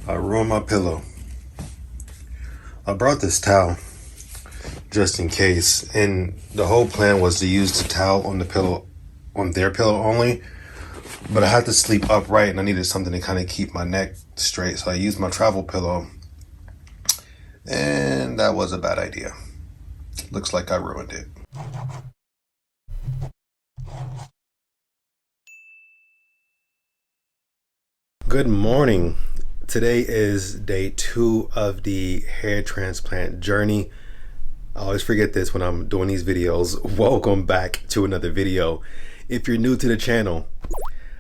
I ruined my pillow. I brought this towel just in case, and the whole plan was to use the towel on the pillow, on their pillow only, but I had to sleep upright and I needed something to kind of keep my neck straight, so I used my travel pillow, and that was a bad idea. Looks like I ruined it. Good morning. Today is day 2 of the hair transplant journey. I always forget this when I'm doing these videos. Welcome back to another video. If you're new to the channel,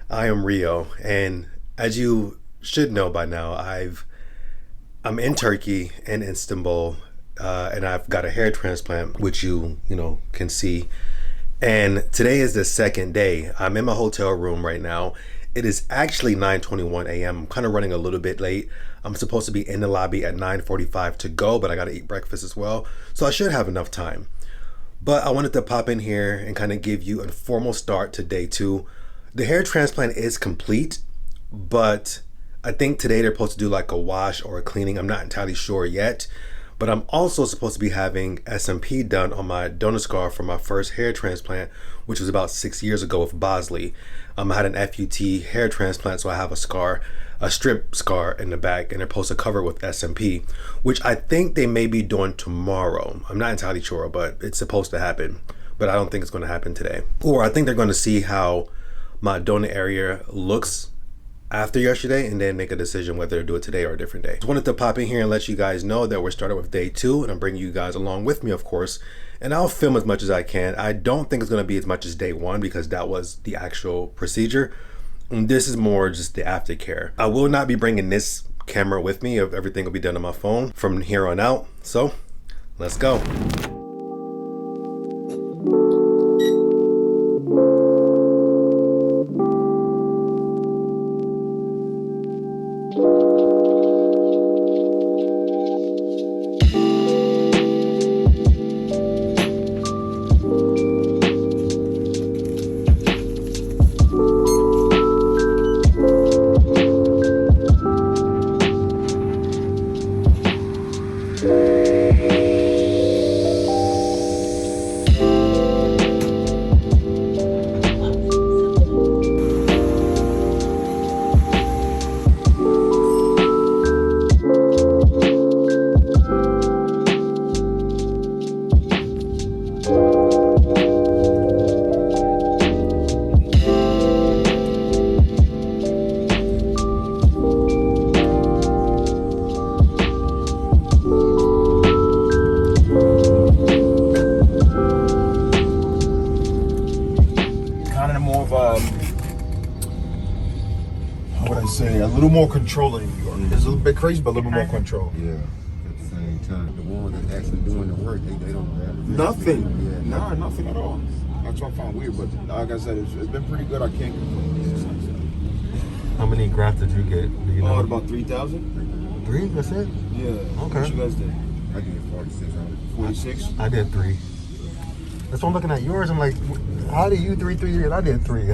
I am Rio, and as you should know by now, I'm in Turkey, in Istanbul, and I've got a hair transplant, which you can see. And today is the second day. I'm in my hotel room right now. It is actually 9:21 a.m. I'm kind of running a little bit late. I'm supposed to be in the lobby at 9:45 to go, but I got to eat breakfast as well. So I should have enough time. But I wanted to pop in here and kind of give you a formal start to day 2. The hair transplant is complete, but I think today they're supposed to do like a wash or a cleaning. I'm not entirely sure yet. But I'm also supposed to be having SMP done on my donor scar for my first hair transplant, which was about 6 years ago with Bosley. I had an FUT hair transplant, so I have a scar, a strip scar in the back, and they're supposed to cover it with SMP, which I think they may be doing tomorrow. I'm not entirely sure, but it's supposed to happen. But I don't think it's going to happen today. Or I think they're going to see how my donor area looks after yesterday and then make a decision whether to do it today or a different day. Just wanted to pop in here and let you guys know that we're started with day 2, and I'm bringing you guys along with me, of course, and I'll film as much as I can. I don't think it's going to be as much as day 1 because that was the actual procedure, and this is more just the aftercare. I will not be bringing this camera with me. Everything will be done on my phone from here on out, so let's go. A little more controlling. It's a little bit crazy, but a little bit more control. Yeah. At the same time, the one that's actually doing the work, they don't have nothing. Yeah, Nah, nothing at all. That's what I found weird, but like I said, it's been pretty good. I can't complain. How many grafts did you get? Do you know? About 3,000. 3? That's it? Yeah. Okay. What you guys did? I did 4,600. 46. I did 3. That's why I'm looking at yours. I'm like, how do you 3 years? I did 3. You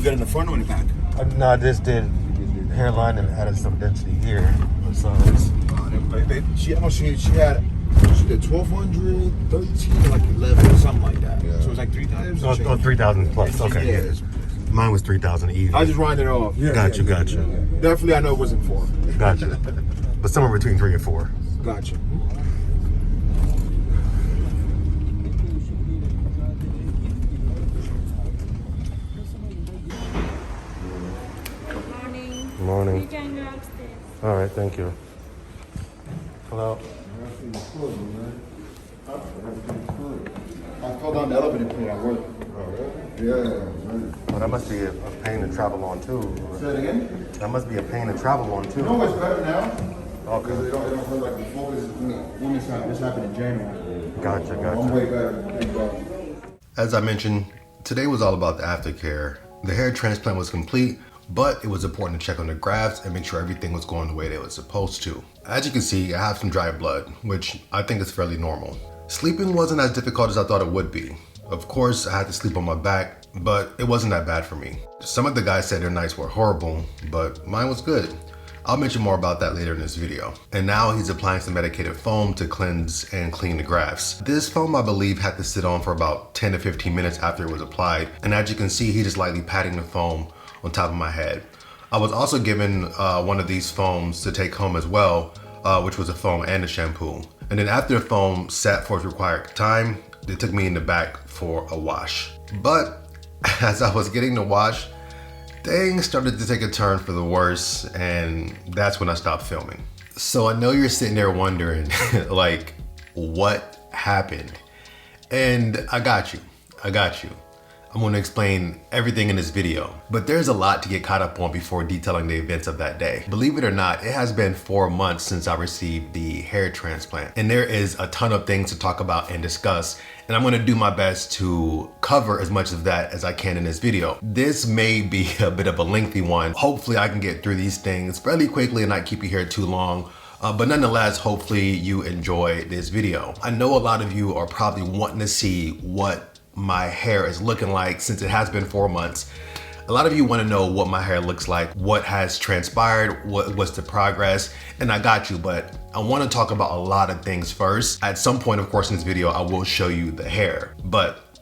got in the front or in the back? No, I just did hairline and added some density here. So it's, she did 1,200, 13, like 11, something like that. Yeah. So it was like 3,000. oh, 3,000 plus. Okay. Yeah. Mine was 3,000 even. I just rounded it off. Yeah. Got you. Definitely, I know it wasn't 4. Gotcha. But somewhere between 3 and 4. Gotcha. Morning. You can go upstairs. All right, thank you. Hello. I fell down the elevator pole at work. Yeah. Well, that must be a pain to travel on too. Say it again? That must be a pain to travel on too. No, it's better now. Okay. Because it don't hurt like before. This happened in January. Gotcha. I'm way better. As I mentioned, today was all about the aftercare. The hair transplant was complete, but it was important to check on the grafts and make sure everything was going the way they were supposed to. As you can see, I have some dry blood, which I think is fairly normal. Sleeping wasn't as difficult as I thought it would be. Of course, I had to sleep on my back, but it wasn't that bad for me. Some of the guys said their nights were horrible, but mine was good. I'll mention more about that later in this video. And now he's applying some medicated foam to cleanse and clean the grafts. This foam, I believe, had to sit on for about 10 to 15 minutes after it was applied. And as you can see, he's just lightly patting the foam on top of my head. I was also given one of these foams to take home as well, which was a foam and a shampoo. And then after the foam sat for its required time, they took me in the back for a wash. But as I was getting the wash, things started to take a turn for the worse, and that's when I stopped filming. So I know you're sitting there wondering, like, what happened? And I got you. I'm going to explain everything in this video, but there's a lot to get caught up on before detailing the events of that day. Believe it or not, it has been 4 months since I received the hair transplant, and there is a ton of things to talk about and discuss, and I'm going to do my best to cover as much of that as I can in this video. This may be a bit of a lengthy one. Hopefully I can get through these things fairly quickly and not keep you here too long. But nonetheless, hopefully you enjoy this video. I know a lot of you are probably wanting to see what my hair is looking like since it has been 4 months. A lot of you want to know what my hair looks like, what has transpired, what's the progress, and I got you, but I want to talk about a lot of things first. At some point, of course, in this video, I will show you the hair, but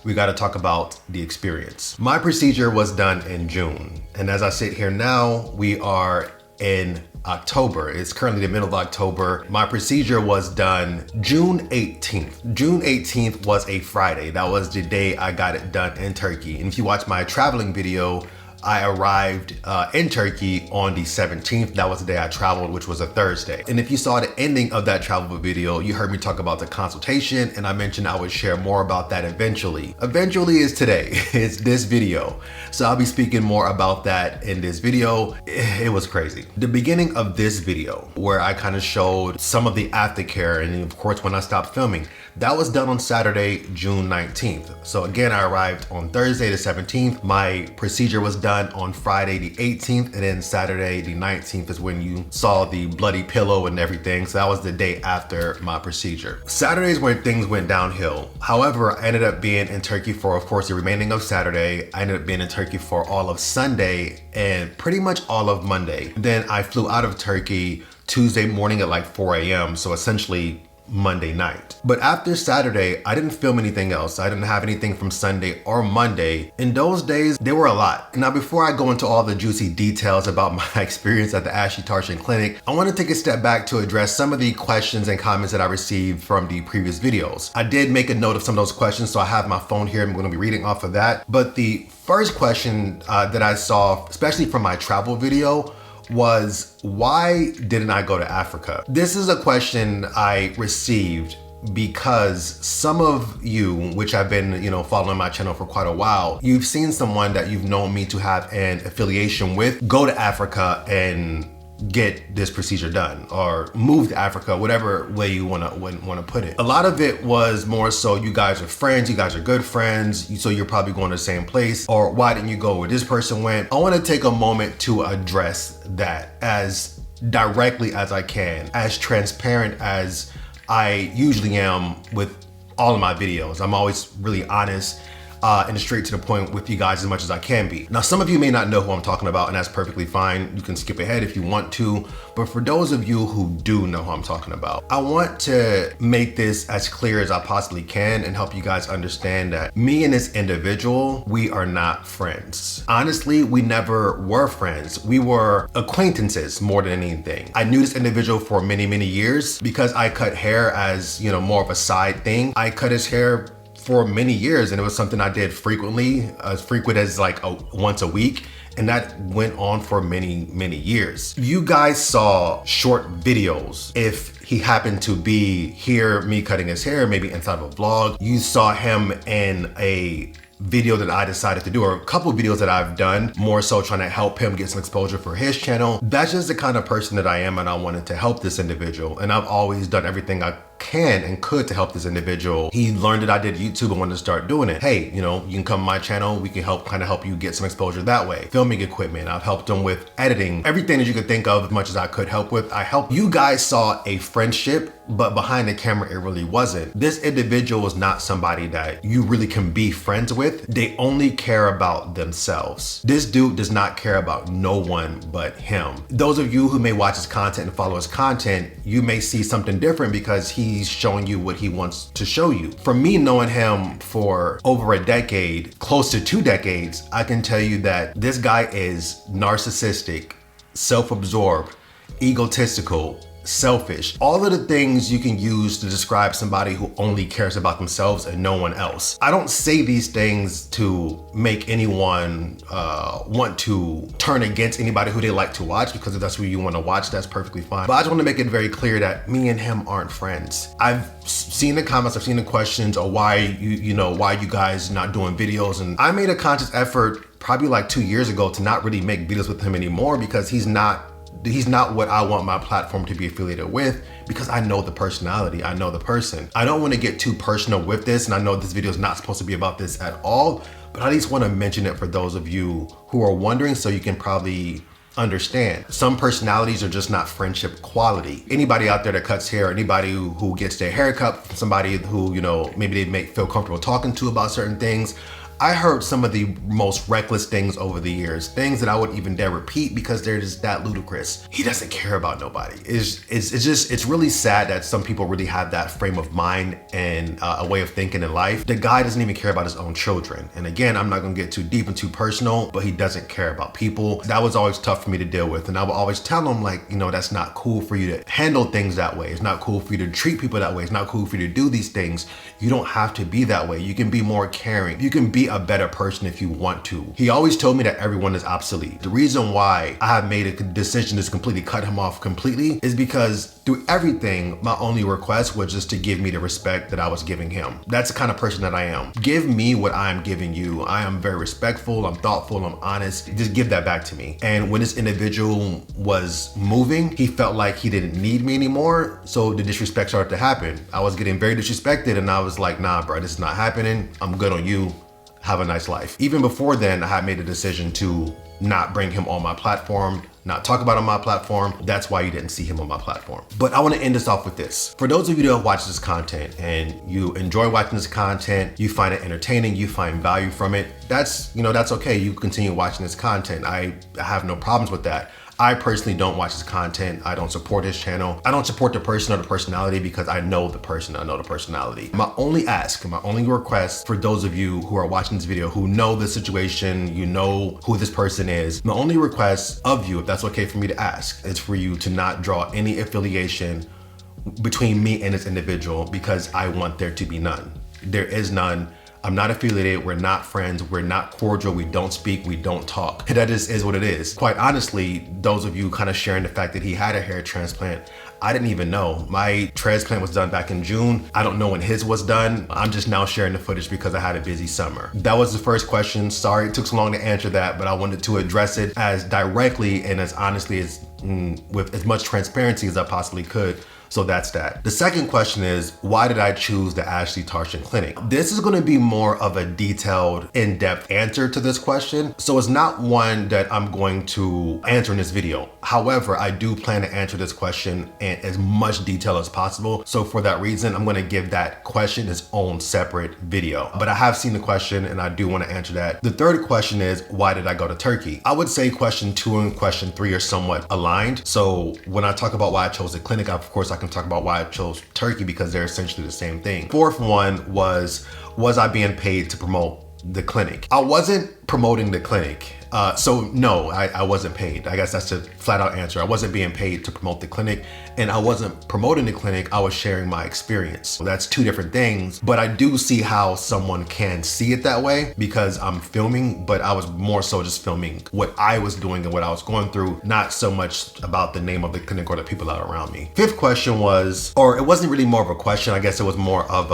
we got to talk about the experience. My procedure was done in June, and as I sit here now, we are in October. It's currently the middle of October. My procedure was done June 18th. June 18th was a Friday. That was the day I got it done in Turkey. And if you watch my traveling video, I arrived in Turkey on the 17th. That was the day I traveled, which was a Thursday. And if you saw the ending of that travel video, you heard me talk about the consultation, and I mentioned I would share more about that eventually. Eventually is today. It's this video. So I'll be speaking more about that in this video. It was crazy. The beginning of this video, where I kind of showed some of the aftercare, and of course when I stopped filming, that was done on Saturday, June 19th. So again, I arrived on Thursday the 17th. My procedure was done on Friday the 18th, and then Saturday the 19th is when you saw the bloody pillow and everything. So that was the day after my procedure. Saturdays when things went downhill. However, I ended up being in Turkey for, of course, the remaining of Saturday. I ended up being in Turkey for all of Sunday and pretty much all of Monday. Then I flew out of Turkey Tuesday morning at like 4 a.m. So essentially Monday night. But after Saturday, I didn't film anything else. I didn't have anything from Sunday or Monday. In those days, there were a lot. Now, before I go into all the juicy details about my experience at the Asli Tarcan clinic, I want to take a step back to address some of the questions and comments that I received from the previous videos. I did make a note of some of those questions, so I have my phone here. I'm going to be reading off of that. But the first question that I saw, especially from my travel video, was why didn't I go to Africa? This is a question I received because some of you, which have been, following my channel for quite a while, you've seen someone that you've known me to have an affiliation with go to Africa and get this procedure done, or move to Africa, whatever way you want to put it. A lot of it was more so you guys are friends, you guys are good friends, so you're probably going to the same place, or why didn't you go where this person went? I want to take a moment to address that as directly as I can, as transparent as I usually am with all of my videos. I'm always really honest and straight to the point with you guys as much as I can be. Now, some of you may not know who I'm talking about, and that's perfectly fine. You can skip ahead if you want to, but for those of you who do know who I'm talking about, I want to make this as clear as I possibly can and help you guys understand that me and this individual, we are not friends. Honestly, we never were friends. We were acquaintances more than anything. I knew this individual for many, many years because I cut hair as, more of a side thing. I cut his hair for many years, and it was something I did frequently, as frequent as like once a week, and that went on for many, many years. You guys saw short videos. If he happened to be here, me cutting his hair, maybe inside of a vlog, you saw him in a video that I decided to do, or a couple of videos that I've done, more so trying to help him get some exposure for his channel. That's just the kind of person that I am, and I wanted to help this individual, and I've always done everything I can and could to help this individual. He learned that I did YouTube and wanted to start doing it. Hey, you know, you can come to my channel. We can help you get some exposure that way. Filming equipment. I've helped him with editing. Everything that you could think of as much as I could help with, I helped. You guys saw a friendship, but behind the camera, it really wasn't. This individual is not somebody that you really can be friends with. They only care about themselves. This dude does not care about no one but him. Those of you who may watch his content and follow his content, you may see something different because he's showing you what he wants to show you. From me knowing him for over a decade, close to 2 decades, I can tell you that this guy is narcissistic, self-absorbed, egotistical, selfish, all of the things you can use to describe somebody who only cares about themselves and no one else. I don't say these things to make anyone want to turn against anybody who they like to watch, because if that's who you want to watch, that's perfectly fine. But I just want to make it very clear that me and him aren't friends. I've seen the comments, I've seen the questions, or why you guys not doing videos, and I made a conscious effort probably like 2 years ago to not really make videos with him anymore, because he's not what I want my platform to be affiliated with, because I know the personality, I know the person. I don't want to get too personal with this, and I know this video is not supposed to be about this at all, but I at least want to mention it for those of you who are wondering, so you can probably understand. Some personalities are just not friendship quality. Anybody out there that cuts hair, anybody who gets their hair cut, somebody who, you know, maybe they feel comfortable talking to about certain things. I heard some of the most reckless things over the years, things that I wouldn't even dare repeat because they're just that ludicrous. He doesn't care about nobody. It's really sad that some people really have that frame of mind and a way of thinking in life. The guy doesn't even care about his own children. And again, I'm not gonna get too deep and too personal, but he doesn't care about people. That was always tough for me to deal with. And I would always tell him, like, you know, that's not cool for you to handle things that way. It's not cool for you to treat people that way. It's not cool for you to do these things. You don't have to be that way. You can be more caring. You can be a better person if you want to. He always told me that everyone is obsolete. The reason why I have made a decision to completely cut him off completely is because through everything, my only request was just to give me the respect that I was giving him. That's the kind of person that I am. Give me what I am giving you. I am very respectful, I'm thoughtful, I'm honest. Just give that back to me. And when this individual was moving, he felt like he didn't need me anymore, so the disrespect started to happen. I was getting very disrespected, and I was like, nah, bro, this is not happening. I'm good on you. Have a nice life. Even before then, I had made a decision to not bring him on my platform, not talk about him on my platform. That's why you didn't see him on my platform. But I want to end this off with this. For those of you that watch this content and you enjoy watching this content, you find it entertaining, you find value from it, that's okay. You continue watching this content. I have no problems with that. I personally don't watch his content. I don't support his channel. I don't support the person or the personality because I know the person, I know the personality. My only ask, my only request for those of you who are watching this video, who know the situation, you know who this person is, my only request of you, if that's okay for me to ask, is for you to not draw any affiliation between me and this individual, because I want there to be none. There is none. I'm not affiliated, we're not friends, we're not cordial, we don't speak, we don't talk. That just is what it is. Quite honestly, those of you kind of sharing the fact that he had a hair transplant, I didn't even know. My transplant was done back in June. I don't know when his was done. I'm just now sharing the footage because I had a busy summer. That was the first question. Sorry it took so long to answer that, but I wanted to address it as directly and as honestly as with as much transparency as I possibly could. So that's that. The second question is, why did I choose the Asli Tarcan Clinic? This is gonna be more of a detailed, in-depth answer to this question. So it's not one that I'm going to answer in this video. However, I do plan to answer this question in as much detail as possible. So for that reason, I'm gonna give that question its own separate video. But I have seen the question and I do wanna answer that. The third question is, why did I go to Turkey? I would say question 2 and question 3 are somewhat aligned. So when I talk about why I chose the clinic, of course, I can talk about why I chose Turkey because they're essentially the same thing. Fourth one was I being paid to promote the clinic? I wasn't promoting the clinic. So no, I wasn't paid. I guess that's the flat out answer. I wasn't being paid to promote the clinic, and I wasn't promoting the clinic. I was sharing my experience. So that's two different things, but I do see how someone can see it that way because I'm filming, but I was more so just filming what I was doing and what I was going through, not so much about the name of the clinic or the people that are around me. Fifth question was, or it wasn't really more of a question, I guess it was more of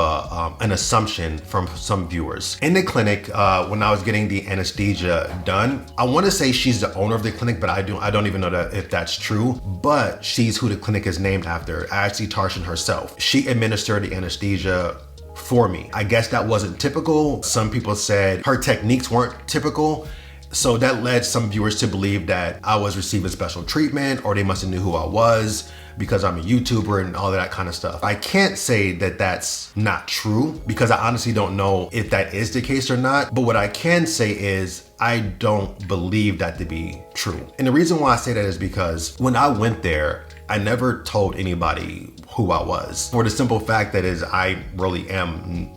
an assumption from some viewers. In the clinic, when I was getting the anesthesia done, I want to say she's the owner of the clinic, but I don't even know if that's true. But she's who the clinic is named after, Asli Tarcan herself. She administered the anesthesia for me. I guess that wasn't typical. Some people said her techniques weren't typical. So that led some viewers to believe that I was receiving special treatment, or they must have knew who I was because I'm a YouTuber and all of that kind of stuff. I can't say that that's not true because I honestly don't know if that is the case or not. But what I can say is I don't believe that to be true. And the reason why I say that is because when I went there, I never told anybody who I was, for the simple fact that is I really am,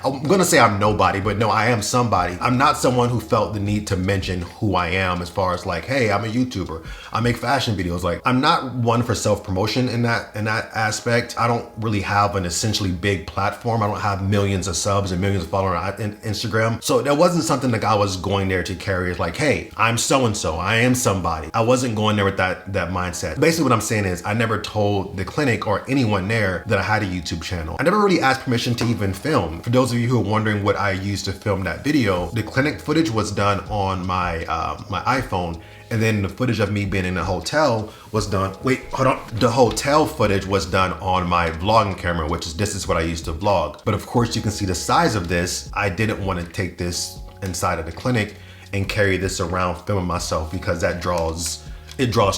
I'm gonna say I'm nobody, but no, I am somebody. I'm not someone who felt the need to mention who I am as far as like, hey, I'm a YouTuber, I make fashion videos. Like, I'm not one for self-promotion in that aspect. I don't really have an essentially big platform. I don't have millions of subs and millions of followers on Instagram. So that wasn't something like I was going there to carry as like, hey, I'm so-and-so, I am somebody. I wasn't going there with that mindset. Basically what I'm saying is I never told the clinic or anyone there that I had a YouTube channel. I never really asked permission to even film. For those of you who are wondering what I used to film that video, the clinic footage was done on my my iPhone, and then the footage of me being in the hotel was done, wait, hold on. The hotel footage was done on my vlogging camera, which is, this is what I used to vlog. But of course you can see the size of this. I didn't want to take this inside of the clinic and carry this around filming myself because that draws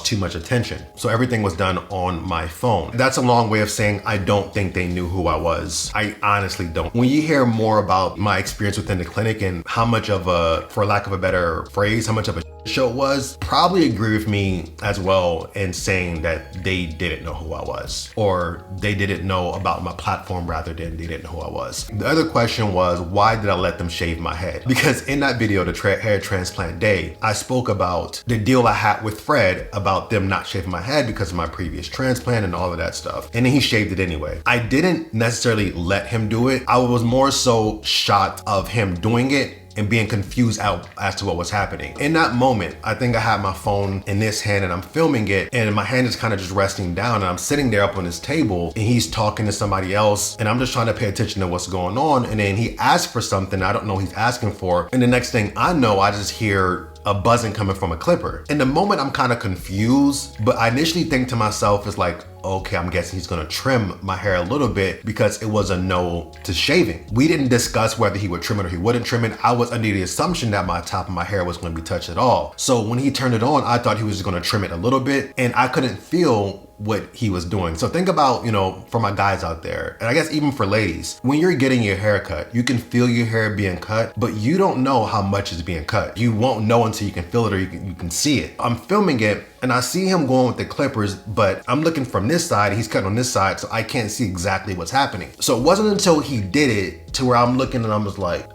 too much attention. So everything was done on my phone. That's a long way of saying I don't think they knew who I was. I honestly don't. When you hear more about my experience within the clinic and how much of a, for lack of a better phrase, how much of a show it was, probably agree with me as well in saying that they didn't know who I was, or they didn't know about my platform rather than they didn't know who I was. The other question was, why did I let them shave my head? Because in that video, the hair transplant day, I spoke about the deal I had with Fred about them not shaving my head because of my previous transplant and all of that stuff. And then he shaved it anyway. I didn't necessarily let him do it. I was more so shocked of him doing it and being confused out as to what was happening. In that moment, I think I had my phone in this hand and I'm filming it, and my hand is kind of just resting down, and I'm sitting there up on this table and he's talking to somebody else, and I'm just trying to pay attention to what's going on. And then he asked for something I don't know he's asking for, and the next thing I know, I just hear a buzzing coming from a clipper. In the moment, I'm kind of confused, but I initially think to myself, it's like, okay, I'm guessing he's gonna trim my hair a little bit because it was a no to shaving. We didn't discuss whether he would trim it or he wouldn't trim it. I was under the assumption that my top of my hair was gonna be touched at all. So when he turned it on, I thought he was just gonna trim it a little bit, and I couldn't feel what he was doing. So think about, you know, for my guys out there, and I guess even for ladies, when you're getting your hair cut, you can feel your hair being cut, but you don't know how much is being cut. You won't know until you can feel it or you can see it. I'm filming it and I see him going with the clippers, but I'm looking from this side, he's cutting on this side, so I can't see exactly what's happening. So it wasn't until he did it to where I'm looking and I'm just like,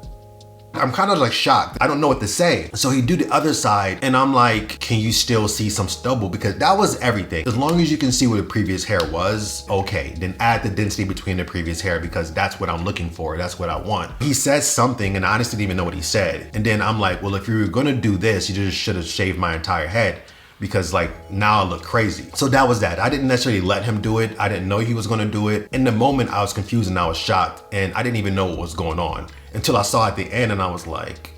I'm kind of like shocked. I don't know what to say. So he do the other side and I'm like, can you still see some stubble? Because that was everything. As long as you can see where the previous hair was, okay, then add the density between the previous hair because that's what I'm looking for. That's what I want. He says something and I honestly didn't even know what he said. And then I'm like, well, if you were gonna do this, you just should have shaved my entire head, because like now I look crazy. So that was that. I didn't necessarily let him do it. I didn't know he was gonna do it. In the moment I was confused and I was shocked and I didn't even know what was going on until I saw at the end and I was like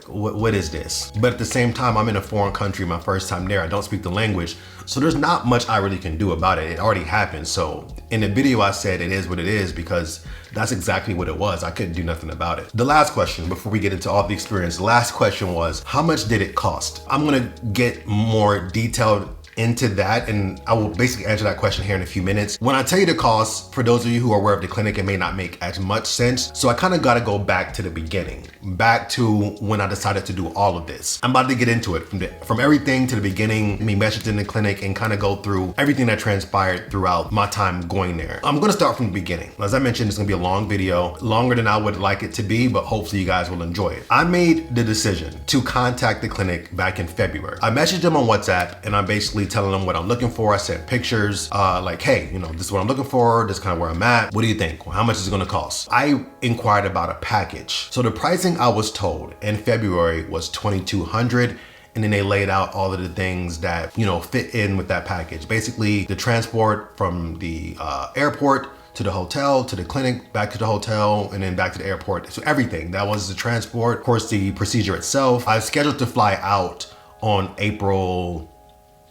what is this? But at the same time, I'm in a foreign country, my first time there. I don't speak the language. So there's not much I really can do about it. It already happened. So in the video, I said it is what it is because that's exactly what it was. I couldn't do nothing about it. The last question before we get into all the experience, the last question was, how much did it cost? I'm gonna get more detailed into that and I will basically answer that question here in a few minutes. When I tell you the cost, for those of you who are aware of the clinic, it may not make as much sense. So I kind of got to go back to the beginning, back to when I decided to do all of this. I'm about to get into it from everything to the beginning, me messaging in the clinic and kind of go through everything that transpired throughout my time going there. I'm going to start from the beginning. As I mentioned, it's going to be a long video, longer than I would like it to be, but hopefully you guys will enjoy it. I made the decision to contact the clinic back in February. I messaged them on WhatsApp and I basically telling them what I'm looking for. I sent pictures like, hey, you know, this is what I'm looking for. This is kind of where I'm at. What do you think? How much is it going to cost? I inquired about a package. So the pricing I was told in February was $2,200. And then they laid out all of the things that, you know, fit in with that package. Basically the transport from the airport to the hotel, to the clinic, back to the hotel, and then back to the airport. So everything. That was the transport. Of course, the procedure itself. I was scheduled to fly out on April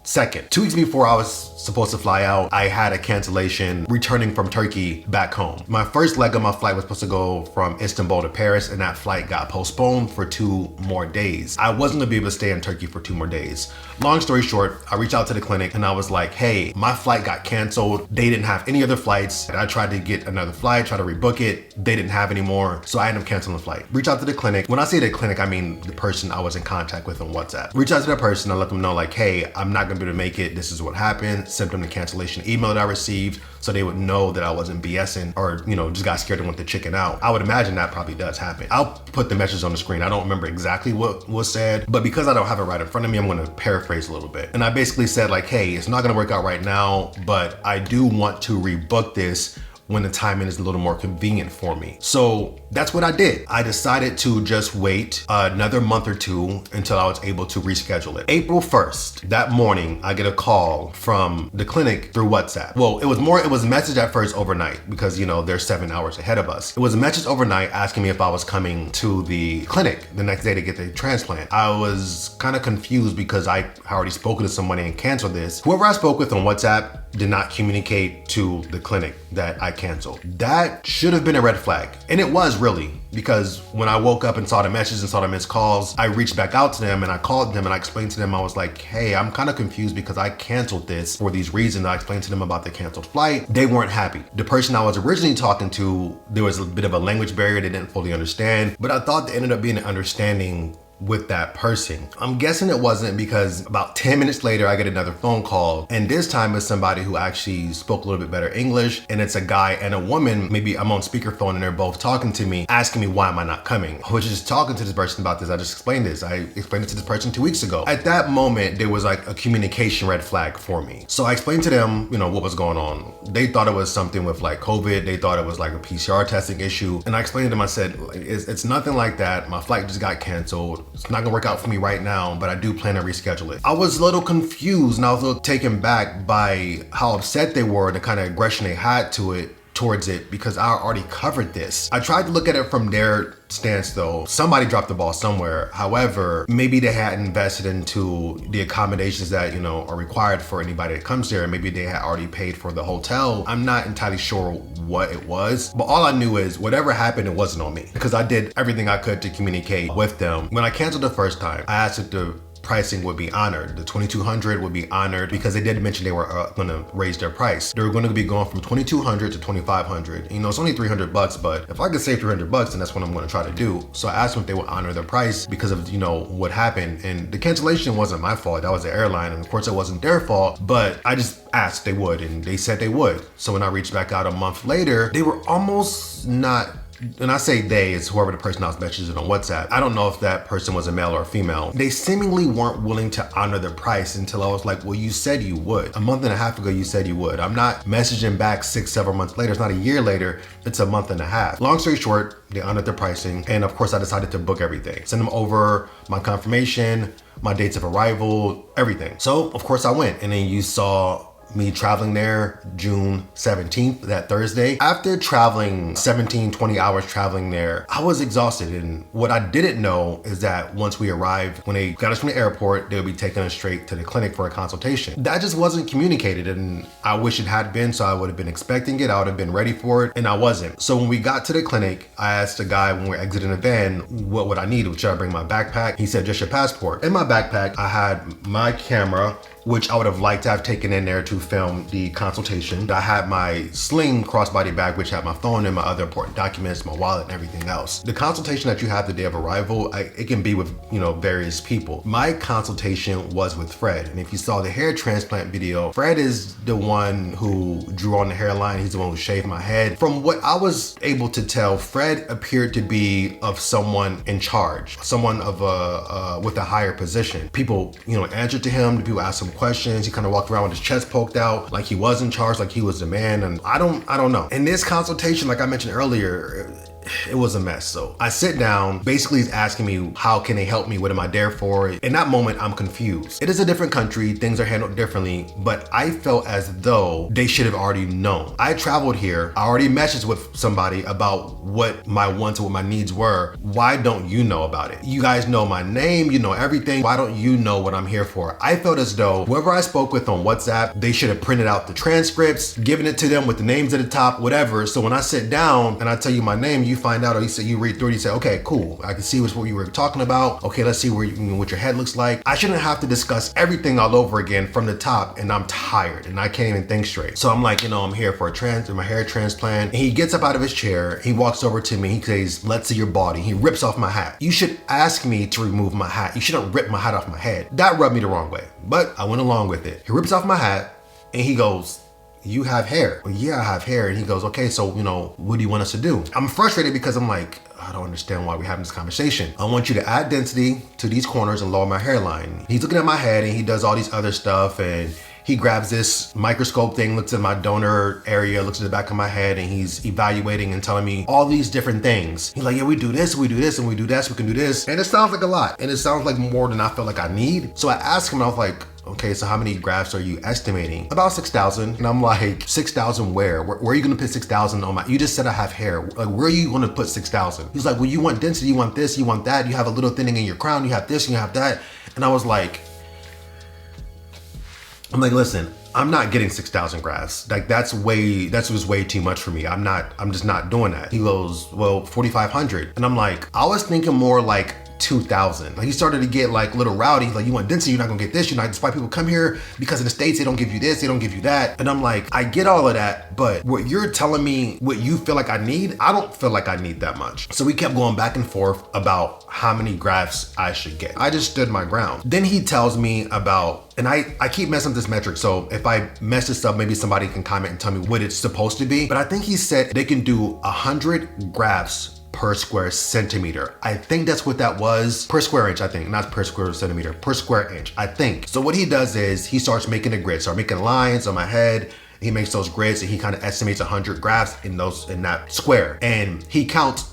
2nd. 2 weeks before I was supposed to fly out, I had a cancellation returning from Turkey back home. My first leg of my flight was supposed to go from Istanbul to Paris, and that flight got postponed for 2 more days. I wasn't gonna be able to stay in Turkey for 2 more days. Long story short, I reached out to the clinic and I was like, hey, my flight got canceled. They didn't have any other flights. I tried to get another flight, tried to rebook it. They didn't have any more. So I ended up canceling the flight. Reach out to the clinic. When I say the clinic, I mean the person I was in contact with on WhatsApp. Reach out to that person and let them know like, hey, I'm not gonna be able to make it. This is what happened. Sent them the cancellation email that I received so they would know that I wasn't BSing or, just got scared and went to chicken out. I would imagine that probably does happen. I'll put the message on the screen. I don't remember exactly what was said, but because I don't have it right in front of me, I'm gonna paraphrase a little bit. And I basically said like, hey, it's not gonna work out right now, but I do want to rebook this when the timing is a little more convenient for me. So that's what I did. I decided to just wait another month or 2 until I was able to reschedule it. April 1st, that morning, I get a call from the clinic through WhatsApp. Well, it was a message at first overnight because, they're 7 hours ahead of us. It was a message overnight asking me if I was coming to the clinic the next day to get the transplant. I was kind of confused because I already spoken to somebody and canceled this. Whoever I spoke with on WhatsApp did not communicate to the clinic that I canceled. That should have been a red flag. And it was really, because when I woke up and saw the messages and saw the missed calls, I reached back out to them and I called them and I explained to them, I was like, hey, I'm kind of confused because I canceled this for these reasons. I explained to them about the canceled flight. They weren't happy. The person I was originally talking to, there was a bit of a language barrier. They didn't fully understand, but I thought there ended up being an understanding with that person. I'm guessing it wasn't because about 10 minutes later, I get another phone call. And this time it's somebody who actually spoke a little bit better English. And it's a guy and a woman. Maybe I'm on speakerphone and they're both talking to me, asking me why am I not coming? I was just talking to this person about this. I just explained this. I explained it to this person 2 weeks ago. At that moment, there was like a communication red flag for me. So I explained to them, what was going on. They thought it was something with like COVID. They thought it was like a PCR testing issue. And I explained to them, I said, it's nothing like that. My flight just got canceled. It's not gonna work out for me right now, but I do plan to reschedule it. I was a little confused and I was a little taken back by how upset they were, the kind of aggression they had towards it because I already covered this. I tried to look at it from their stance though. Somebody dropped the ball somewhere. However, maybe they hadn't invested into the accommodations that, are required for anybody that comes there. Maybe they had already paid for the hotel. I'm not entirely sure what it was, but all I knew is whatever happened, it wasn't on me because I did everything I could to communicate with them. When I canceled the first time, I asked if the pricing would be honored. The $2,200 would be honored because they did mention they were gonna raise their price. They were gonna be going from $2,200 to $2,500. It's only $300, but if I could save $300, then that's what I'm gonna try to do. So I asked them if they would honor their price because of, what happened. And the cancellation wasn't my fault. That was the airline. And of course it wasn't their fault, but I just asked they would and they said they would. So when I reached back out a month later, they were almost not. And I say they, is whoever the person I was messaging on WhatsApp. I don't know if that person was a male or a female. They seemingly weren't willing to honor the price until I was like, well, you said you would. A month and a half ago, you said you would. I'm not messaging back 6-7 months later. It's not a year later. It's a month and a half. Long story short, they honored their pricing. And of course, I decided to book everything. Send them over my confirmation, my dates of arrival, everything. So of course I went. And then you saw me traveling there June 17th, that Thursday. After traveling 17-20 hours traveling there, I was exhausted. And what I didn't know is that once we arrived, when they got us from the airport, they would be taking us straight to the clinic for a consultation. That just wasn't communicated, and I wish it had been, so I would have been expecting it. I would have been ready for it, and I wasn't. So when we got to the clinic, I asked the guy when we were exiting the van, what would I need? Should I bring my backpack? He said, just your passport. In my backpack, I had my camera, which I would have liked to have taken in there to film the consultation. I had my sling crossbody bag, which had my phone and my other important documents, my wallet, and everything else. The consultation that you have the day of arrival, it can be with, various people. My consultation was with Fred. And if you saw the hair transplant video, Fred is the one who drew on the hairline. He's the one who shaved my head. From what I was able to tell, Fred appeared to be of someone in charge, someone of with a higher position. People, answered to him. The people asked him questions. He kind of walked around with his chest poked out, like he was in charge, like he was the man. And I don't know. In this consultation, like I mentioned earlier, it was a mess. So I sit down, basically he's asking me, how can they help me? What am I there for? In that moment, I'm confused. It is a different country, things are handled differently, but I felt as though they should have already known. I traveled here, I already messaged with somebody about what my wants and what my needs were. Why don't you know about it? You guys know my name, you know everything. Why don't you know what I'm here for? I felt as though whoever I spoke with on WhatsApp, they should have printed out the transcripts, given it to them with the names at the top, whatever. So when I sit down and I tell you my name, you find out, or you read through it, you say, okay, cool. I can see what you were talking about. Okay, let's see what your head looks like. I shouldn't have to discuss everything all over again from the top, and I'm tired and I can't even think straight. So I'm like, I'm here for my hair transplant. And he gets up out of his chair, he walks over to me, he says, let's see your body. He rips off my hat. You should ask me to remove my hat. You shouldn't rip my hat off my head. That rubbed me the wrong way, but I went along with it. He rips off my hat and he goes, you have hair. Well, yeah, I have hair. And he goes, okay, so, what do you want us to do? I'm frustrated because I'm like, I don't understand why we're having this conversation. I want you to add density to these corners and lower my hairline. He's looking at my head and he does all these other stuff, and he grabs this microscope thing, looks at my donor area, looks at the back of my head, and he's evaluating and telling me all these different things. He's like, yeah, we do this, and we do this, and we do this, we can do this. And it sounds like a lot. And it sounds like more than I felt like I need. So I asked him, I was like, okay, so how many grafts are you estimating? About 6,000. And I'm like, 6,000 where? Where are you gonna put 6,000 on my, you just said I have hair. Like, where are you gonna put 6,000? He's like, well, you want density, you want this, you want that, you have a little thinning in your crown, you have this, you have that. And I was like, listen, I'm not getting 6,000 grafts. Like that's just way too much for me. I'm just not doing that. He goes, well, 4,500. And I'm like, I was thinking more like 2,000. Like he started to get like a little rowdy. He's like, you want density, you're not gonna get this. That's why people come here, because in the States, they don't give you this, they don't give you that. And I'm like, I get all of that, but what you're telling me, what you feel like I need, I don't feel like I need that much. So we kept going back and forth about how many grafts I should get. I just stood my ground. Then he tells me about, and I keep messing up this metric, so if I mess this up, maybe somebody can comment and tell me what it's supposed to be. But I think he said they can do 100 grafts per square centimeter. I think that's what that was. Per square inch, I think, not per square centimeter, per square inch, I think. So what he does is he starts making a grid, start making lines on my head. He makes those grids and he kind of estimates 100 grafts in that square. And he counts,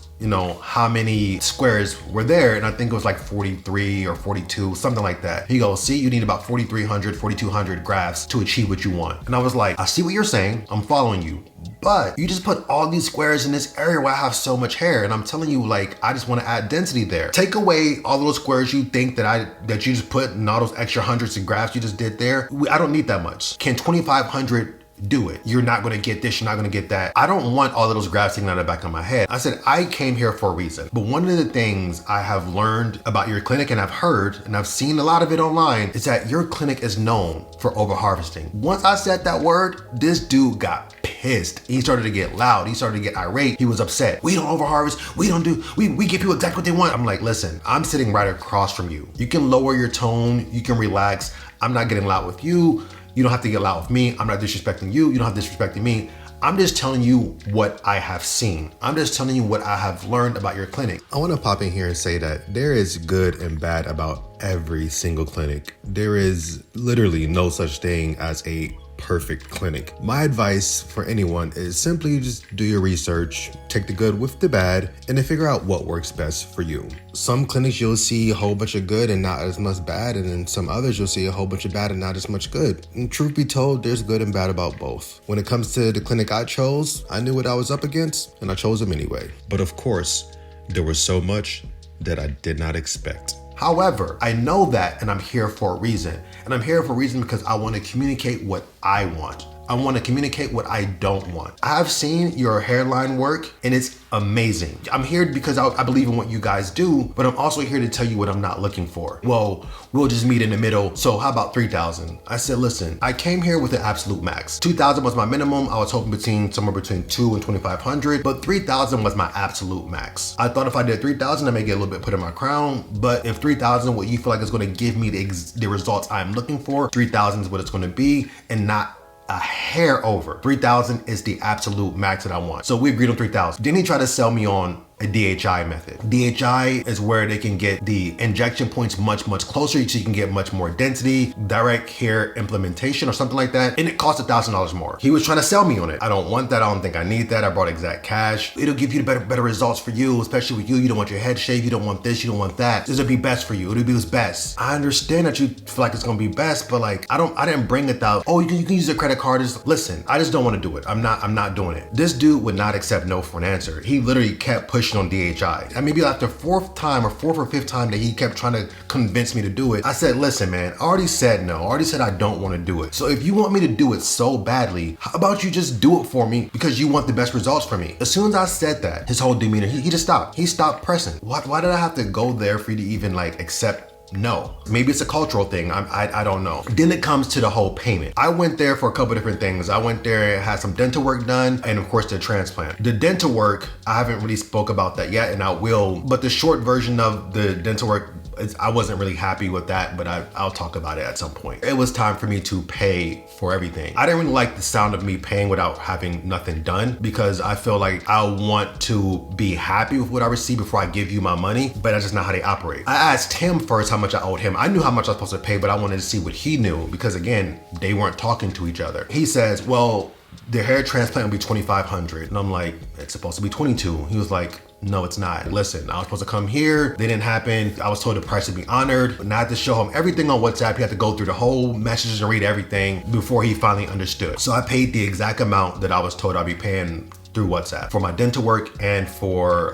how many squares were there. And I think it was like 43 or 42, something like that. He goes, see, you need about 4,300, 4,200 grafts to achieve what you want. And I was like, I see what you're saying. I'm following you. But you just put all these squares in this area where I have so much hair. And I'm telling you, like, I just want to add density there. Take away all those squares you think that you just put, and all those extra hundreds of grafts you just did there. I don't need that much. Can 2,500 do it? You're not gonna get this, you're not gonna get that. I don't want all of those grafts sitting out of the back of my head. I said, I came here for a reason. But one of the things I have learned about your clinic, and I've heard, and I've seen a lot of it online, is that your clinic is known for over harvesting. Once I said that word, this dude got pissed. He started to get loud. He started to get irate. He was upset. We don't over harvest. We give people exactly what they want. I'm like, listen, I'm sitting right across from you. You can lower your tone. You can relax. I'm not getting loud with you. You don't have to get loud with me. I'm not disrespecting you. You don't have to disrespecting me. I'm just telling you what I have seen. I'm just telling you what I have learned about your clinic. I want to pop in here and say that there is good and bad about every single clinic. There is literally no such thing as a perfect clinic. My advice for anyone is simply just do your research, take the good with the bad, and then figure out what works best for you. Some clinics you'll see a whole bunch of good and not as much bad, and then some others you'll see a whole bunch of bad and not as much good. And truth be told, there's good and bad about both. When it comes to the clinic I chose, I knew what I was up against and I chose them anyway. But of course, there was so much that I did not expect. However, I know that, and I'm here for a reason. And I'm here for a reason because I want to communicate what I want. I want to communicate what I don't want. I've seen your hairline work and it's amazing. I'm here because I believe in what you guys do, but I'm also here to tell you what I'm not looking for. Well, we'll just meet in the middle. So how about 3,000? I said, listen, I came here with an absolute max. 2,000 was my minimum. I was hoping somewhere between 2 and 2,500, but 3,000 was my absolute max. I thought if I did 3,000, I may get a little bit put in my crown, but if 3,000, what you feel like is going to give me the results I'm looking for, 3,000 is what it's going to be, and not a hair over. 3,000 is the absolute max that I want. So we agreed on 3,000. Then he tried to sell me on a DHI method. DHI is where they can get the injection points much closer, so you can get much more density, direct hair implementation or something like that, and it costs $1,000 more. He was trying to sell me on it. I don't want that. I don't think I need that. I brought exact cash. It'll give you better results for you, especially with you. You don't want your head shaved. You don't want this. You don't want that. This will be best for you. It'll be what's best. I understand that you feel like it's gonna be best, but like I didn't bring it out. Oh, you can use a credit card. Listen, I just don't want to do it. I'm not doing it. This dude would not accept no for an answer. He literally kept pushing on DHI. And maybe after fourth or fifth time that he kept trying to convince me to do it, I said, listen, man, I already said no. I already said I don't want to do it. So if you want me to do it so badly, how about you just do it for me because you want the best results for me? As soon as I said that, his whole demeanor, he just stopped. He stopped pressing. Why did I have to go there for you to even like accept? No, maybe it's a cultural thing. I don't know. Then it comes to the whole payment. I went there for a couple different things. I went there, had some dental work done, and of course the transplant. The dental work, I haven't really spoke about that yet, and I will. But the short version of the dental work, I wasn't really happy with that, but I'll talk about it at some point. It was time for me to pay for everything. I didn't really like the sound of me paying without having nothing done, because I feel like I want to be happy with what I receive before I give you my money, but that's just not how they operate. I asked him first how much I owed him. I knew how much I was supposed to pay, but I wanted to see what he knew, because again, they weren't talking to each other. He says, well, the hair transplant will be $2,500. And I'm like, it's supposed to be 22. He was like, no, it's not. Listen, I was supposed to come here. They didn't happen. I was told the price would be honored. And I had to show him everything on WhatsApp. He had to go through the whole messages and read everything before he finally understood. So I paid the exact amount that I was told I'd be paying through WhatsApp for my dental work and for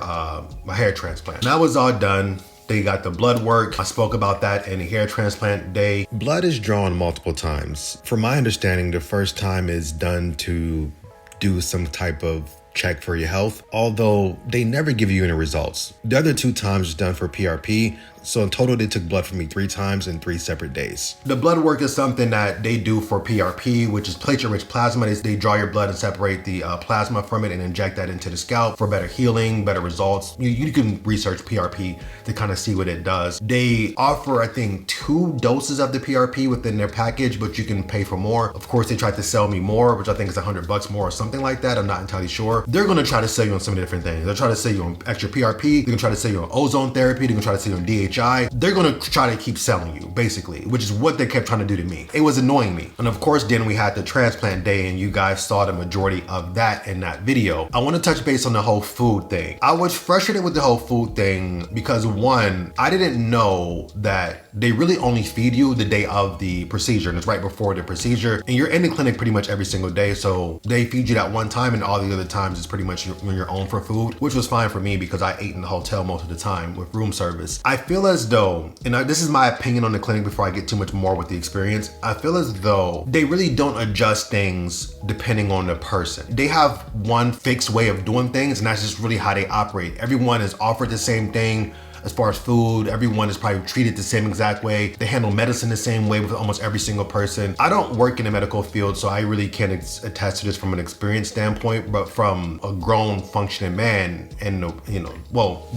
my hair transplant. And that was all done. They got the blood work. I spoke about that in the hair transplant day. Blood is drawn multiple times. From my understanding, the first time is done to do some type of check for your health, although they never give you any results. The other 2 times is done for PRP. So in total, they took blood from me 3 times in 3 separate days. The blood work is something that they do for PRP, which is platelet-rich plasma. They draw your blood and separate the plasma from it and inject that into the scalp for better healing, better results. You can research PRP to kind of see what it does. They offer, I think, 2 doses of the PRP within their package, but you can pay for more. Of course, they tried to sell me more, which I think is $100 more or something like that. I'm not entirely sure. They're gonna try to sell you on some different things. They'll try to sell you on extra PRP. They're gonna try to sell you on ozone therapy. They're gonna try to sell you on DHI. They're gonna try to keep selling you, basically, which is what they kept trying to do to me. It was annoying me. And of course, then we had the transplant day, and you guys saw the majority of that in that video. I wanna touch base on the whole food thing. I was frustrated with the whole food thing because, one, I didn't know that they really only feed you the day of the procedure, and it's right before the procedure. And you're in the clinic pretty much every single day, so they feed you that one time, and all the other times it's pretty much on your own for food, which was fine for me because I ate in the hotel most of the time with room service. I feel as though, and this is my opinion on the clinic before I get too much more with the experience, I feel as though they really don't adjust things depending on the person. They have one fixed way of doing things, and that's just really how they operate. Everyone is offered the same thing. As far as food, everyone is probably treated the same exact way. They handle medicine the same way with almost every single person. I don't work in the medical field, so I really can't attest to this from an experience standpoint, but from a grown functioning man and,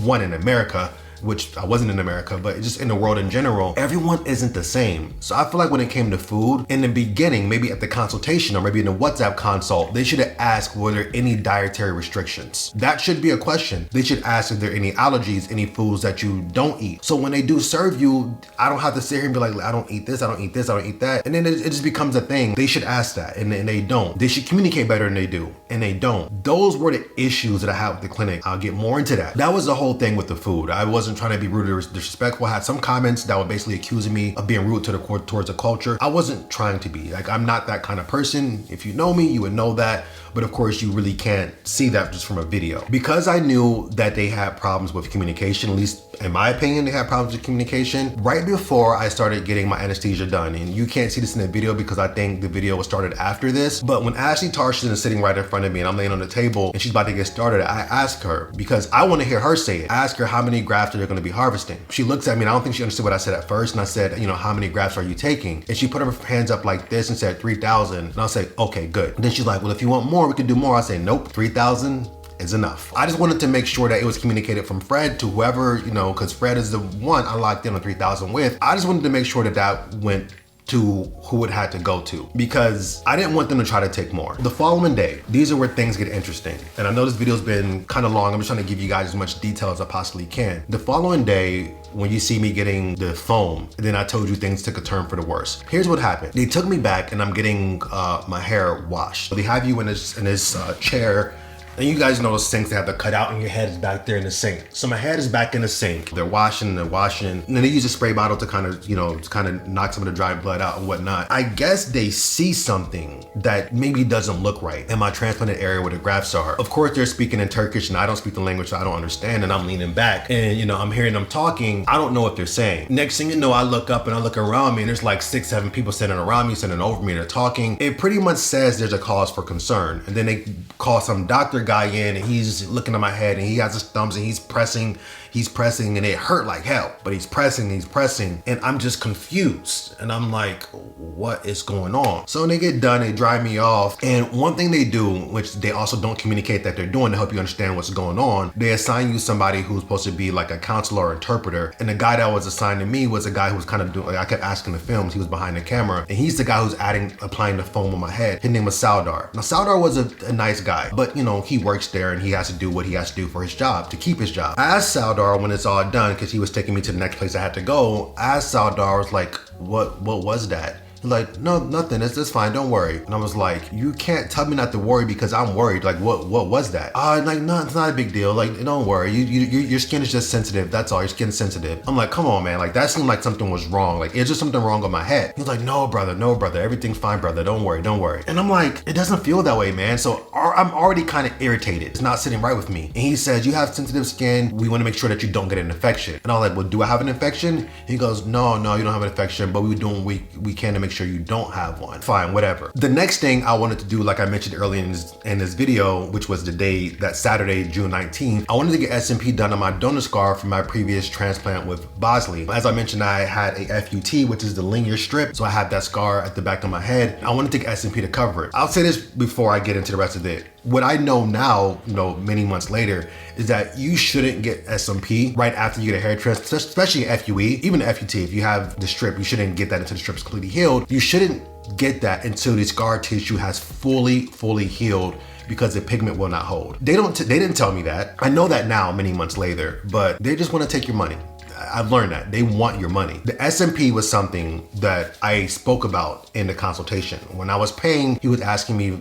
one in America, which I wasn't in America, but just in the world in general, everyone isn't the same. So I feel like when it came to food, in the beginning, maybe at the consultation or maybe in the WhatsApp consult, they should have asked, were there any dietary restrictions? That should be a question. They should ask if there are any allergies, any foods that you don't eat. So when they do serve you, I don't have to sit here and be like, I don't eat this, I don't eat this, I don't eat that. And then it just becomes a thing. They should ask that, and they don't. They should communicate better than they do, and they don't. Those were the issues that I had with the clinic. I'll get more into that. That was the whole thing with the food. I wasn't trying to be rude or disrespectful. I had some comments that were basically accusing me of being rude towards the culture. I wasn't trying to be. Like, I'm not that kind of person. If you know me, you would know that. But of course, you really can't see that just from a video. Because I knew that they had problems with communication, at least in my opinion, they had problems with communication right before I started getting my anesthesia done. And you can't see this in the video because I think the video was started after this. But when Asli Tarcan is sitting right in front of me and I'm laying on the table and she's about to get started, I ask her, because I want to hear her say it. I ask her how many grafts are they going to be harvesting. She looks at me and I don't think she understood what I said at first. And I said, how many grafts are you taking? And she put her hands up like this and said 3,000. And I'll say, okay, good. And then she's like, well, if you want more, we can do more. I say, nope, 3,000 is enough. I just wanted to make sure that it was communicated from Fred to whoever, because Fred is the one I locked in on 3,000 with. I just wanted to make sure that that went to who it had to go to because I didn't want them to try to take more. The following day, these are where things get interesting. And I know this video's been kind of long. I'm just trying to give you guys as much detail as I possibly can. The following day, when you see me getting the foam, and then I told you things took a turn for the worse. Here's what happened. They took me back and I'm getting my hair washed. So they have you in this chair. And you guys know those sinks they have to cut out and your head is back there in the sink. So my head is back in the sink. They're washing. And then they use a spray bottle to kind of knock some of the dry blood out and whatnot. I guess they see something that maybe doesn't look right in my transplanted area where the grafts are. Of course, they're speaking in Turkish and I don't speak the language, so I don't understand. And I'm leaning back and I'm hearing them talking. I don't know what they're saying. Next thing you know, I look up and I look around me and there's like 6, 7 people sitting around me, sitting over me, and they're talking. It pretty much says there's a cause for concern. And then they call some doctor guy in and he's looking at my head and he has his thumbs and he's pressing and it hurt like hell, but he's pressing and I'm just confused and I'm like, what is going on? So when they get done, they dry me off, and one thing they do, which they also don't communicate that they're doing to help you understand what's going on, they assign you somebody who's supposed to be like a counselor or interpreter, and the guy that was assigned to me was a guy who was kind of doing, like I kept asking the films, he was behind the camera, and he's the guy who's applying the foam on my head. His name was Saldar. Now Saldar was a nice guy, but he works there and he has to do what he has to do for his job, to keep his job. I asked Saldar when it's all done, because he was taking me to the next place I had to go. I asked Saldar, I was like, what was that? He's like, no, nothing, it's fine, don't worry. And I was like, you can't tell me not to worry because I'm worried. Like, what was that? Like, no, it's not a big deal. Like, don't worry, your skin is just sensitive, that's all, your skin's sensitive. I'm like, come on, man, like that seemed like something was wrong. Like, it's just something wrong with my head. He's like, no, brother, everything's fine, brother, don't worry. And I'm like, it doesn't feel that way, man. So I'm already kind of irritated. It's not sitting right with me. And he says, you have sensitive skin, we want to make sure that you don't get an infection. And I was like, well, do I have an infection? He goes, no, you don't have an infection, but we can to make sure you don't have one. Fine, whatever. The next thing I wanted to do, like I mentioned earlier in this video, which was that Saturday, June 19th, I wanted to get SMP done on my donor scar from my previous transplant with Bosley. As I mentioned, I had a FUT, which is the linear strip. So I had that scar at the back of my head. I wanted to get SMP to cover it. I'll say this before I get into the rest of it. What I know now, many months later, is that you shouldn't get SMP right after you get a hair transplant, especially a FUE, even a FUT. If you have the strip, you shouldn't get that until the strip is completely healed. You shouldn't get that until the scar tissue has fully healed, because the pigment will not hold. They didn't tell me that. I know that now, many months later, but they just want to take your money. I've learned that they want your money. The SMP was something that I spoke about in the consultation. When I was paying, he was asking me,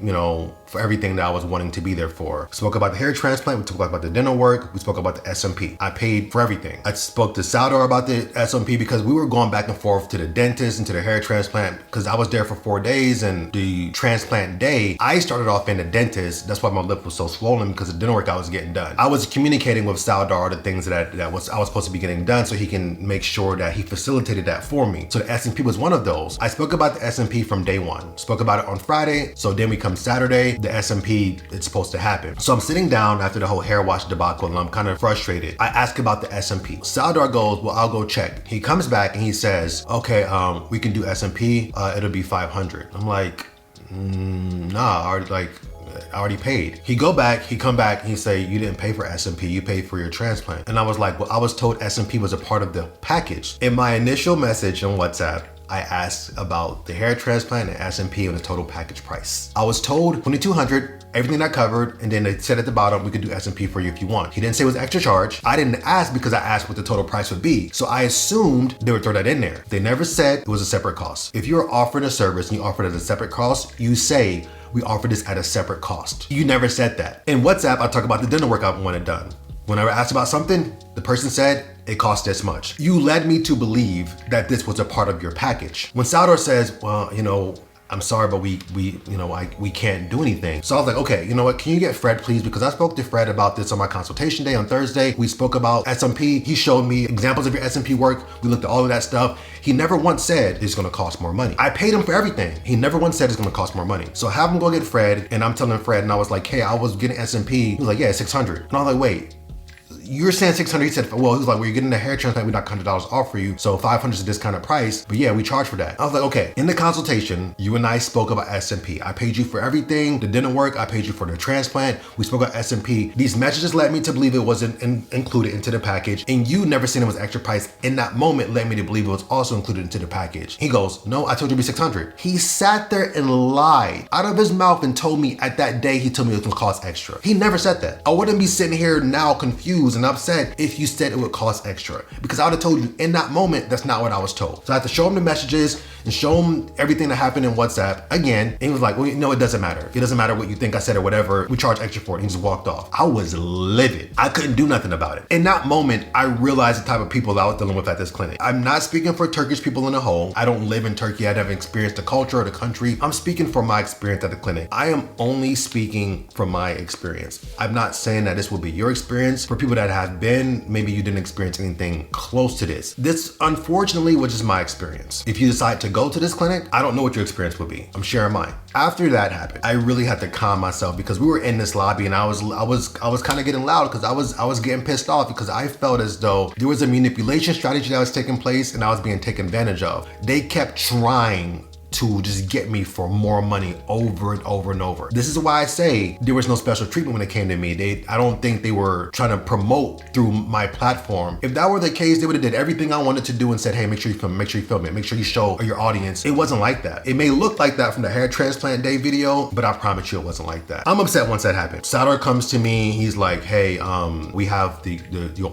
for everything that I was wanting to be there for. We spoke about the hair transplant, we spoke about the dental work, we spoke about the SMP. I paid for everything. I spoke to Saldar about the SMP because we were going back and forth to the dentist and to the hair transplant because I was there for 4 days, and the transplant day, I started off in the dentist. That's why my lip was so swollen, because the dental work I was getting done. I was communicating with Saldar the things that I was supposed to be getting done so he can make sure that he facilitated that for me. So the SMP was one of those. I spoke about the SMP from day one. Spoke about it on Friday. So then we come Saturday, the SMP, it's supposed to happen. So I'm sitting down after the whole hair wash debacle and I'm kind of frustrated. I ask about the SMP. Saldar goes, well, I'll go check. He comes back and he says, okay, we can do SMP. It'll be 500. I'm like, nah, I already paid. He come back and he say, you didn't pay for SMP, you paid for your transplant. And I was like, well, I was told SMP was a part of the package. In my initial message on WhatsApp, I asked about the hair transplant and SMP and the total package price. I was told $2,200, everything that covered, and then they said at the bottom, we could do SMP for you if you want. He didn't say it was extra charge. I didn't ask because I asked what the total price would be. So I assumed they would throw that in there. They never said it was a separate cost. If you're offering a service and you offer it at a separate cost, you say, we offer this at a separate cost. You never said that. In WhatsApp, I talk about the dental work I wanted done. Whenever I asked about something, the person said, it cost this much. You led me to believe that this was a part of your package. When Saldar says, well, I'm sorry, but we can't do anything. So I was like, okay, you know what? Can you get Fred, please? Because I spoke to Fred about this on my consultation day on Thursday. We spoke about SMP. He showed me examples of your SMP work. We looked at all of that stuff. He never once said it's gonna cost more money. I paid him for everything. He never once said it's gonna cost more money. So have him go get Fred, and I'm telling Fred, and I was like, hey, I was getting SMP. He was like, yeah, 600. And I was like, wait, you're saying 600. He said, well, he was like, well, you're getting the hair transplant, we knock $100 off for you. So 500 is a discounted price, but yeah, we charge for that. I was like, okay. In the consultation, you and I spoke about S&P. I paid you for everything that didn't work. I paid you for the transplant. We spoke about S&P. These messages led me to believe it wasn't included into the package. And you never seen it was extra price. In that moment, led me to believe it was also included into the package. He goes, no, I told you it'd be 600. He sat there and lied out of his mouth and told me at that day, he told me it was gonna cost extra. He never said that. I wouldn't be sitting here now confused and upset if you said it would cost extra, because I would have told you in that moment, that's not what I was told. So I had to show him the messages and show him everything that happened in WhatsApp again. And he was like, well, no, it doesn't matter. It doesn't matter what you think I said or whatever. We charge extra for it. He just walked off. I was livid. I couldn't do nothing about it. In that moment, I realized the type of people that I was dealing with at this clinic. I'm not speaking for Turkish people in the whole. I don't live in Turkey. I haven't experienced the culture or the country. I'm speaking from my experience at the clinic. I am only speaking from my experience. I'm not saying that this will be your experience. For people that have been, maybe you didn't experience anything close to this. This, unfortunately, was just my experience. If you decide to go to this clinic, I don't know what your experience would be. I'm sharing mine. After that happened, I really had to calm myself, because we were in this lobby and I was kind of getting loud, because I was getting pissed off, because I felt as though there was a manipulation strategy that was taking place and I was being taken advantage of. They kept trying to just get me for more money over and over and over. This is why I say there was no special treatment when it came to me. I don't think they were trying to promote through my platform. If that were the case, they would have did everything I wanted to do and said, hey, make sure you film it, make sure you show your audience. It wasn't like that. It may look like that from the hair transplant day video, but I promise you it wasn't like that. I'm upset once that happened. Sadar comes to me, he's like, hey, we have the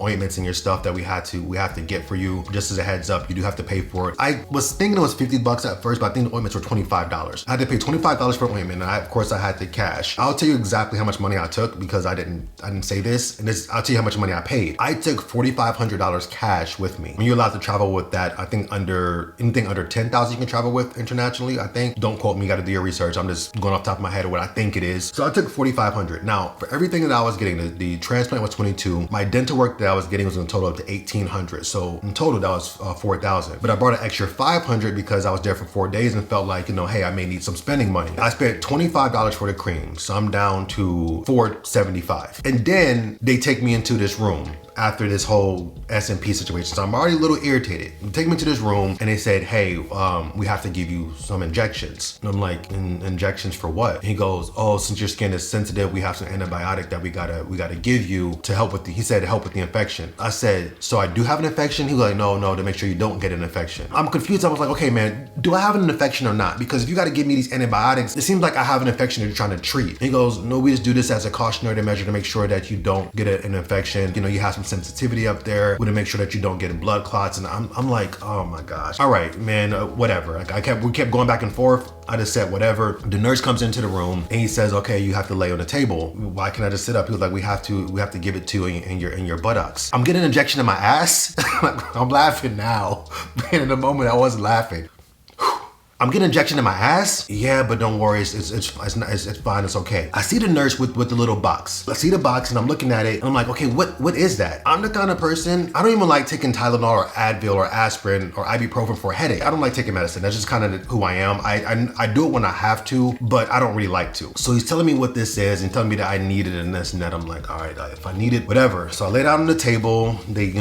ointments and your stuff that we have to get for you. Just as a heads up, you do have to pay for it. I was thinking it was $50 at first, but I think the ointments were $25. I had to pay $25 for ointment, and of course I had to cash. I'll tell you exactly how much money I took, because I didn't say this, and I'll tell you how much money I paid. I took $4,500 cash with me. When you're allowed to travel with that, I think anything under 10,000 you can travel with internationally, I think. Don't quote me, you gotta do your research. I'm just going off the top of my head of what I think it is. So I took $4,500. Now, for everything that I was getting, the transplant was $22. My dental work that I was getting was in total up to $1,800. So in total, that was $4,000. But I brought an extra $500 because I was there for 4 days and felt like, hey, I may need some spending money. I spent $25 for the cream, so I'm down to $475. And then they take me into this room after this whole S&P situation. So I'm already a little irritated. They take me to this room and they said, hey, we have to give you some injections. And I'm like, injections for what? And he goes, oh, since your skin is sensitive, we have some antibiotic that we gotta give you to help with he said to help with the infection. I said, so I do have an infection? He was like, no, to make sure you don't get an infection. I'm confused. I was like, okay, man, do I have an infection or not? Because if you gotta give me these antibiotics, it seems like I have an infection that you're trying to treat. And he goes, no, we just do this as a cautionary measure to make sure that you don't get an infection. You have some sensitivity up there. We to make sure that you don't get blood clots. And I'm like, oh my gosh. All right, man, whatever. We kept going back and forth. I just said whatever. The nurse comes into the room and he says, okay, you have to lay on the table. Why can't I just sit up? He was like, we have to give it to you in your buttocks. I'm getting an injection in my ass. I'm laughing now. Man, in the moment I wasn't laughing. I'm getting an injection in my ass? Yeah, but don't worry, it's fine, it's okay. I see the nurse with the little box. I see the box and I'm looking at it and I'm like, okay, what is that? I'm the kind of person, I don't even like taking Tylenol or Advil or aspirin or ibuprofen for a headache. I don't like taking medicine. That's just kind of who I am. I do it when I have to, but I don't really like to. So he's telling me what this is and telling me that I need it and this and that. I'm like, all right, if I need it, whatever. So I lay down on the table, they,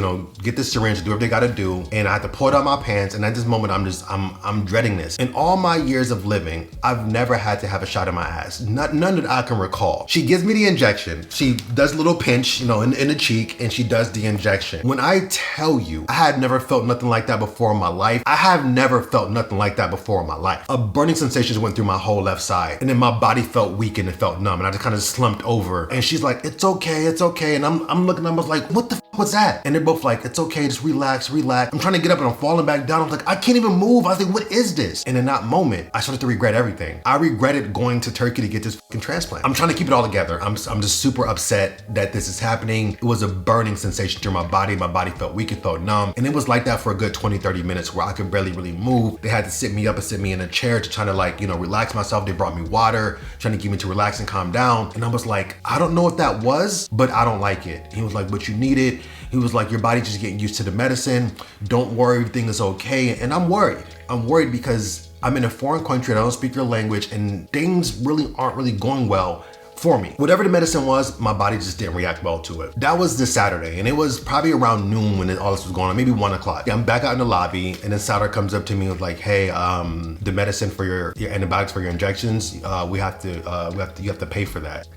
get the syringe, do whatever they gotta do, and I had to pull it out my pants, and at this moment, I'm dreading this. In all my years of living, I've never had to have a shot in my ass. None that I can recall. She gives me the injection. She does a little pinch, in the cheek, and she does the injection. When I tell you, I had never felt nothing like that before in my life. I have never felt nothing like that before in my life. A burning sensation went through my whole left side, and then my body felt weak and it felt numb, and I just kind of slumped over. And she's like, it's okay. And I'm looking, I was like, what the what's that? And they're both like, it's okay, just relax. I'm trying to get up and I'm falling back down. I'm like, I can't even move. I was like, what is this? And in that moment, I started to regret everything. I regretted going to Turkey to get this fucking transplant. I'm trying to keep it all together. I'm just super upset that this is happening. It was a burning sensation through my body. My body felt weak, it felt numb. And it was like that for a good 20, 30 minutes where I could barely really move. They had to sit me up and sit me in a chair to try to relax myself. They brought me water, trying to get me to relax and calm down. And I was like, I don't know what that was, but I don't like it. He was like, but you need it. He was like, your body's just getting used to the medicine. Don't worry, everything is okay. And I'm worried. I'm worried because I'm in a foreign country and I don't speak your language and things really aren't really going well for me. Whatever the medicine was, my body just didn't react well to it. That was this Saturday, and it was probably around noon when all this was going on, maybe 1 o'clock. I'm back out in the lobby, and then Sauder comes up to me with like, hey, the medicine for your antibiotics for your injections, you have to pay for that.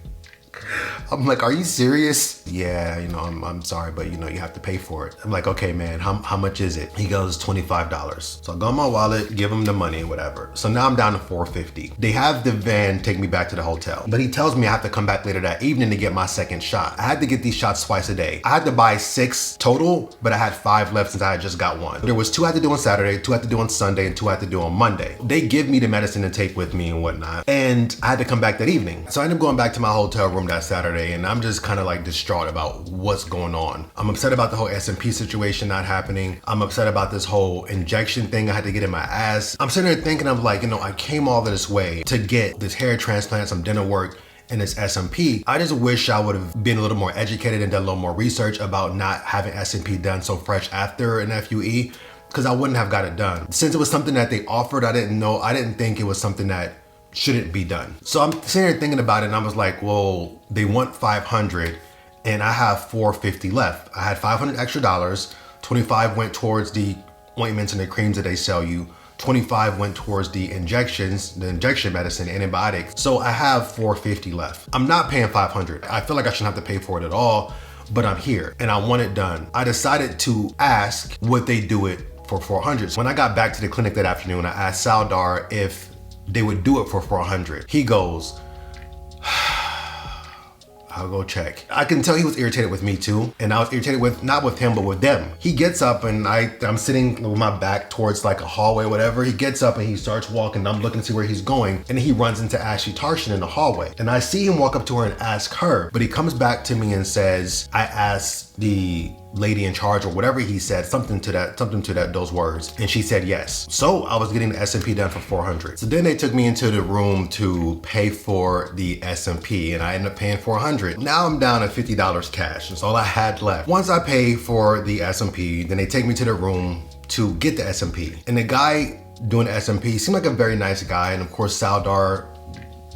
I'm like, are you serious? Yeah, I'm sorry, but you have to pay for it. I'm like, okay, man, how much is it? He goes, $25. So I go in my wallet, give him the money, whatever. So now I'm down to $4.50. They have the van take me back to the hotel, but he tells me I have to come back later that evening to get my second shot. I had to get these shots twice a day. I had to buy 6 total, but I had 5 left since I had just got 1. There was 2 I had to do on Saturday, 2 I had to do on Sunday, and 2 I had to do on Monday. They give me the medicine to take with me and whatnot, and I had to come back that evening. So I ended up going back to my hotel room that Saturday, and I'm just kind of like distraught about what's going on. I'm upset about the whole S&P situation not happening. I'm upset about this whole injection thing I had to get in my ass. I'm sitting there thinking of like, I came all this way to get this hair transplant, some dental work, and this S&P. I just wish I would have been a little more educated and done a little more research about not having S&P done so fresh after an FUE, because I wouldn't have got it done. Since it was something that they offered, I didn't think it was something that shouldn't be done. So I'm sitting here thinking about it, and I was like, well, they want 500 and I have 450 left. I had 500 extra dollars. 25 went towards the ointments and the creams that they sell you. 25 went towards the injections, the injection medicine, antibiotics. So I have 450 left. I'm not paying 500. I feel like I shouldn't have to pay for it at all, but I'm here and I want it done. I decided to ask would they do it for 400. So when I got back to the clinic that afternoon, I asked Saldar if they would do it for 400. He goes, I'll go check. I can tell he was irritated with me too. And I was irritated with, not with him, but with them. He gets up and I'm sitting with my back towards like a hallway or whatever. He gets up and he starts walking. I'm looking to see where he's going. And he runs into Asli Tarcan in the hallway. And I see him walk up to her and ask her, but he comes back to me and says, I asked the lady in charge or whatever he said, something to that those words, and she said yes. So I was getting the S&P done for 400. So then they took me into the room to pay for the S&P, and I ended up paying 400. Now I'm down at $50 cash. That's all I had left. Once I pay for the S&P, then they take me to the room to get the S&P, and the guy doing the S&P seemed like a very nice guy, and of course Saldar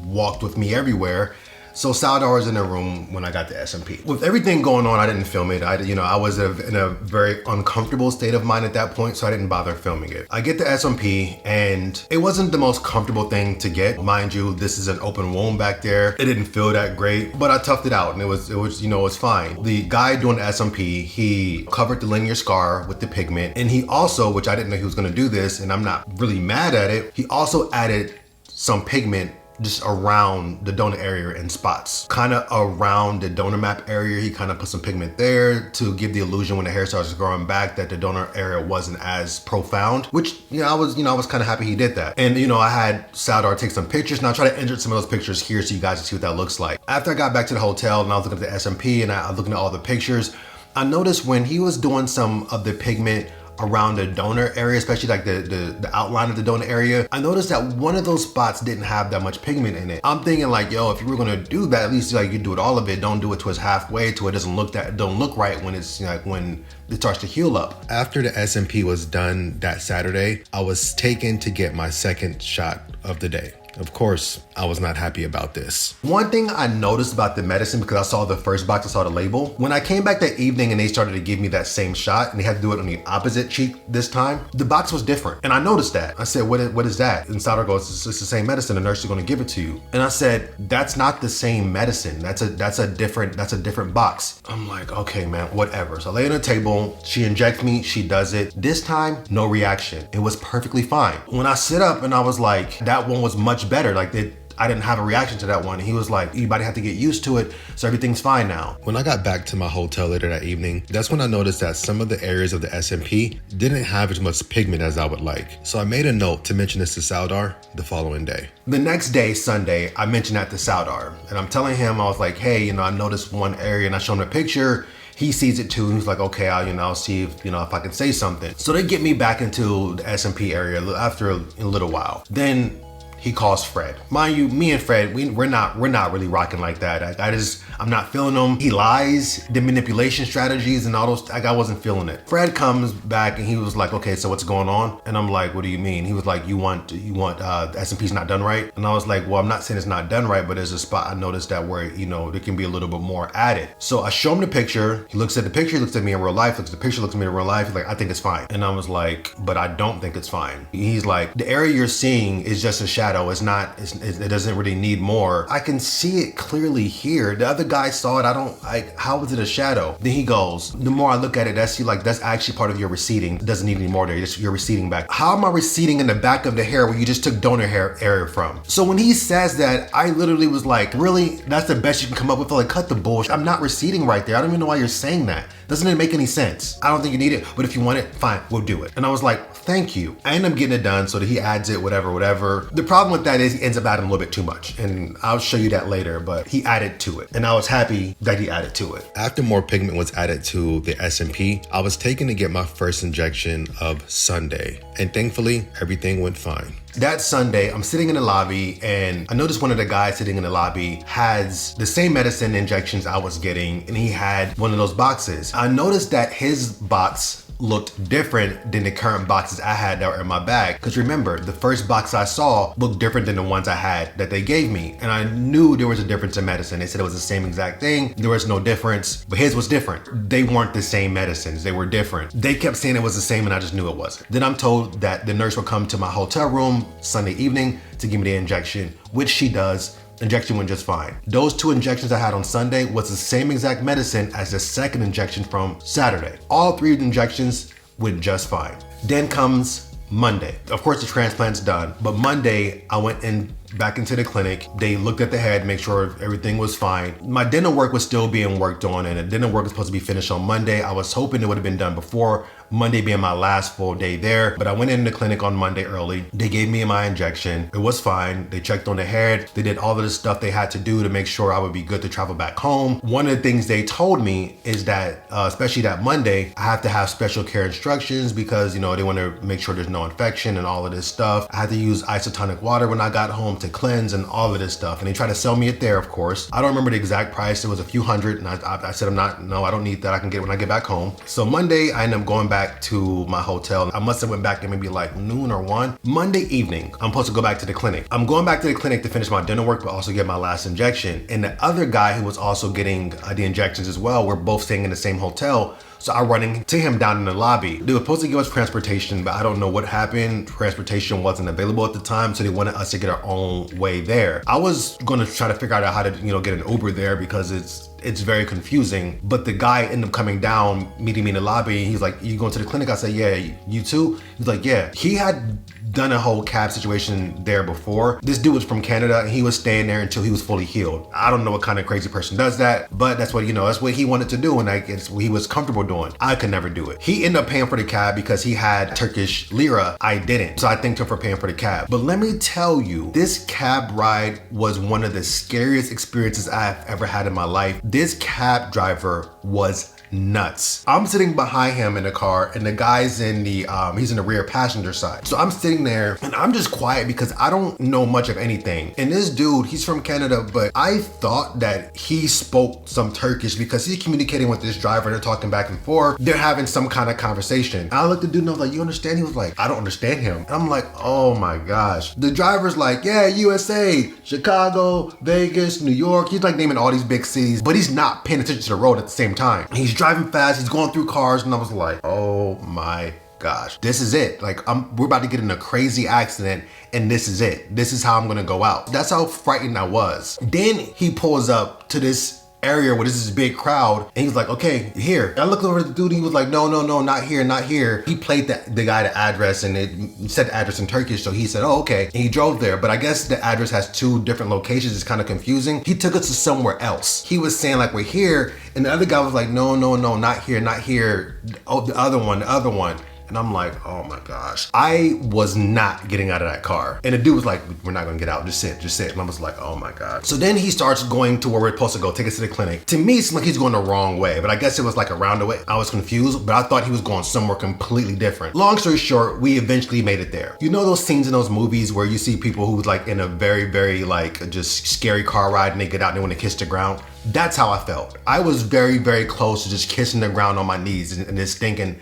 walked with me everywhere. So Saldar was in the room when I got the S&P. With everything going on, I didn't film it. I was in a very uncomfortable state of mind at that point, so I didn't bother filming it. I get the S&P, and it wasn't the most comfortable thing to get. Mind you, this is an open wound back there. It didn't feel that great, but I toughed it out, and it was fine. The guy doing the S&P, he covered the linear scar with the pigment, and he also, which I didn't know he was gonna do this, and I'm not really mad at it, he also added some pigment just around the donor area in spots. Kind of around the donor map area, he kind of put some pigment there to give the illusion when the hair starts growing back that the donor area wasn't as profound, which, I was kind of happy he did that. And, I had Saldar take some pictures, and I'll try to insert some of those pictures here so you guys can see what that looks like. After I got back to the hotel and I was looking at the S&P and I was looking at all the pictures, I noticed when he was doing some of the pigment around the donor area, especially like the outline of the donor area, I noticed that one of those spots didn't have that much pigment in it. I'm thinking like, yo, if you were gonna do that, at least like you do it all of it. Don't do it to its halfway to it don't look right when it's when it starts to heal up. After the S&P was done that Saturday, I was taken to get my second shot of the day. Of course, I was not happy about this. One thing I noticed about the medicine, because I saw the first box, I saw the label. When I came back that evening and they started to give me that same shot and they had to do it on the opposite cheek this time, the box was different. And I noticed that. I said, what is that? And Saldar goes, it's the same medicine. The nurse is gonna give it to you. And I said, that's not the same medicine. That's a different box. I'm like, okay, man, whatever. So I lay on the table, she injects me, she does it. This time, no reaction. It was perfectly fine. When I sit up and I was like, that one was much better. Like I didn't have a reaction to that one. He was like, everybody had to get used to it, so everything's fine now. When I got back to my hotel later that evening, that's when I noticed that some of the areas of the S&P didn't have as much pigment as I would like. So I made a note to mention this to Saldar the following day. The next day, Sunday, I mentioned that to Saldar, and I'm telling him, I was like, hey, I noticed one area, and I showed him a picture. He sees it too. He's like, okay, I'll see if I can say something. So they get me back into the S&P area after a little while. Then he calls Fred. Mind you, me and Fred, we're not really rocking like that. I'm not feeling him. He lies, the manipulation strategies and all those, I wasn't feeling it. Fred comes back and he was like, okay, so what's going on? And I'm like, what do you mean? He was like, you want S&P's not done right? And I was like, well, I'm not saying it's not done right, but there's a spot I noticed that where, there can be a little bit more added. So I show him the picture. He looks at the picture, he looks at me in real life, looks at the picture, looks at me in real life. He's like, I think it's fine. And I was like, but I don't think it's fine. He's like, the area you're seeing is just a shadow. It doesn't really need more. I can see it clearly here. The other guy saw it. How is it a shadow? Then he goes, the more I look at it, that's actually part of your receding. It doesn't need any more there. You're receding back. How am I receding in the back of the hair where you just took donor hair area from? So when he says that, I literally was like, really? That's the best you can come up with? Like, cut the bullshit. I'm not receding right there. I don't even know why you're saying that. Doesn't it make any sense? I don't think you need it, but if you want it, fine, we'll do it. And I was like, thank you. I end up getting it done so that he adds it, whatever. The problem with that is he ends up adding a little bit too much, and I'll show you that later, but he added to it, and I was happy that he added to it. After more pigment was added to the S&P, I was taken to get my first injection of Sunday, and thankfully, everything went fine. That Sunday, I'm sitting in the lobby and I noticed one of the guys sitting in the lobby has the same medicine injections I was getting, and he had one of those boxes. I noticed that his box looked different than the current boxes I had that were in my bag. Because remember, the first box I saw looked different than the ones I had that they gave me. And I knew there was a difference in medicine. They said it was the same exact thing. There was no difference, but his was different. They weren't the same medicines. They were different. They kept saying it was the same and I just knew it wasn't. Then I'm told that the nurse will come to my hotel room Sunday evening to give me the injection, which she does. Injection went just fine. Those 2 injections I had on Sunday was the same exact medicine as the second injection from Saturday. All 3 injections went just fine. Then comes Monday. Of course, the transplant's done, but Monday I went back into the clinic. They looked at the head, make sure everything was fine. My dental work was still being worked on, and the dental work was supposed to be finished on Monday. I was hoping it would have been done before Monday being my last full day there, but I went in the clinic on Monday early. They gave me my injection. It was fine. They checked on the head. They did all of the stuff they had to do to make sure I would be good to travel back home. One of the things they told me is that, especially that Monday, I have to have special care instructions because, they want to make sure there's no infection and all of this stuff. I had to use isotonic water when I got home to cleanse and all of this stuff. And they tried to sell me it there, of course. I don't remember the exact price. It was a few hundred. And I said, I don't need that. I can get it when I get back home. So Monday, I ended up going back to my hotel. I must have went back at maybe like noon or 1. Monday evening, I'm supposed to go back to the clinic. I'm going back to the clinic to finish my dental work, but also get my last injection. And the other guy who was also getting the injections as well, we're both staying in the same hotel. So I run into him down in the lobby. They were supposed to give us transportation, but I don't know what happened. Transportation wasn't available at the time, so they wanted us to get our own way there. I was gonna try to figure out how to, get an Uber there because it's very confusing. But the guy ended up coming down, meeting me in the lobby. He's like, you going to the clinic? I said, yeah, you too? He's like, yeah. He had done a whole cab situation there before. This dude was from Canada and he was staying there until he was fully healed. I don't know what kind of crazy person does that, but that's what, that's what he wanted to do, and it's what he was comfortable doing. I could never do it. He ended up paying for the cab because he had Turkish lira. I didn't. So I thanked him for paying for the cab. But let me tell you, this cab ride was one of the scariest experiences I've ever had in my life. This cab driver was nuts. I'm sitting behind him in the car and the guy's he's in the rear passenger side. So I'm sitting there and I'm just quiet because I don't know much of anything. And this dude, he's from Canada, but I thought that he spoke some Turkish because he's communicating with this driver. They're talking back and forth. They're having some kind of conversation. I looked at the dude and I was like, you understand? He was like, I don't understand him. And I'm like, oh my gosh. The driver's like, yeah, USA, Chicago, Vegas, New York. He's like naming all these big cities, but he's not paying attention to the road at the same time. He's driving fast, he's going through cars, and I was like, oh my gosh, this is it. Like, we're about to get in a crazy accident, and this is it. This is how I'm gonna go out. That's how frightened I was. Then he pulls up to this area where there's this big crowd, and he's like, okay, here. I looked over at the dude, he was like, no, not here, not here. He played the guy the address, and it said the address in Turkish, so he said, oh, okay. And he drove there, but I guess the address has 2 different locations. It's kind of confusing. He took us to somewhere else. He was saying like, we're here, and the other guy was like, no, not here, not here. Oh, the other one. And I'm like, oh my gosh. I was not getting out of that car. And the dude was like, we're not gonna get out, just sit. And I was like, oh my God. So then he starts going to where we're supposed to go, take us to the clinic. To me, it seemed like he's going the wrong way, but I guess it was like a roundabout. I was confused, but I thought he was going somewhere completely different. Long story short, we eventually made it there. You know those scenes in those movies where you see people who's like in a very, very like just scary car ride and they get out and they want to kiss the ground? That's how I felt. I was very, very close to just kissing the ground on my knees and just thanking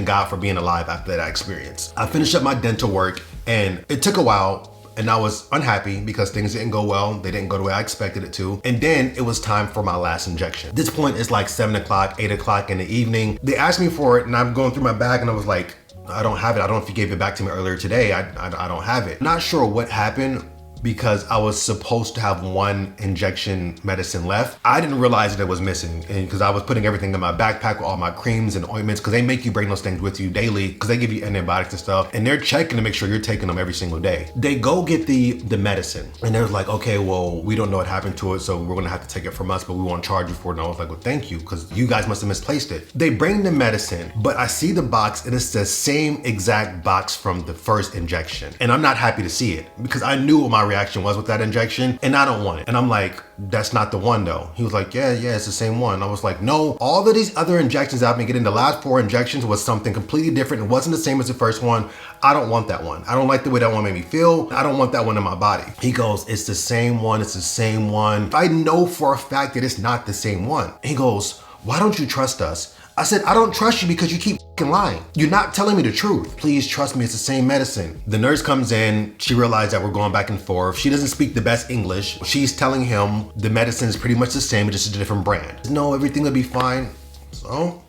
God for being alive after that experience. I finished up my dental work and it took a while and I was unhappy because things didn't go well. They didn't go the way I expected it to. And then it was time for my last injection. At this point, it's like 7 o'clock, 8 o'clock in the evening. They asked me for it and I'm going through my bag and I was like, I don't have it. I don't know if you gave it back to me earlier today. I don't have it. Not sure what happened, because I was supposed to have one injection medicine left. I didn't realize that it was missing, and because I was putting everything in my backpack with all my creams and ointments, because they make you bring those things with you daily, because they give you antibiotics and stuff, and they're checking to make sure you're taking them every single day. They go get the medicine, and they're like, okay, well, we don't know what happened to it, so we're gonna have to take it from us, but we won't charge you for it. And I was like, well, thank you, because you guys must have misplaced it. They bring the medicine, but I see the box, and it's the same exact box from the first injection, and I'm not happy to see it, because I knew what my reaction was with that injection, and I don't want it. And I'm like, that's not the one though. He was like, yeah, it's the same one. I was like, no, all of these other injections I've been getting, the last 4 injections was something completely different. It wasn't the same as the first one. I don't want that one. I don't like the way that one made me feel. I don't want that one in my body. He goes, it's the same one. It's the same one. I know for a fact that it's not the same one. He goes, why don't you trust us? I said, I don't trust you because you keep lying. You're not telling me the truth. Please trust me, it's the same medicine. The nurse comes in, she realized that we're going back and forth. She doesn't speak the best English. She's telling him the medicine is pretty much the same, it's just a different brand. No, everything will be fine. So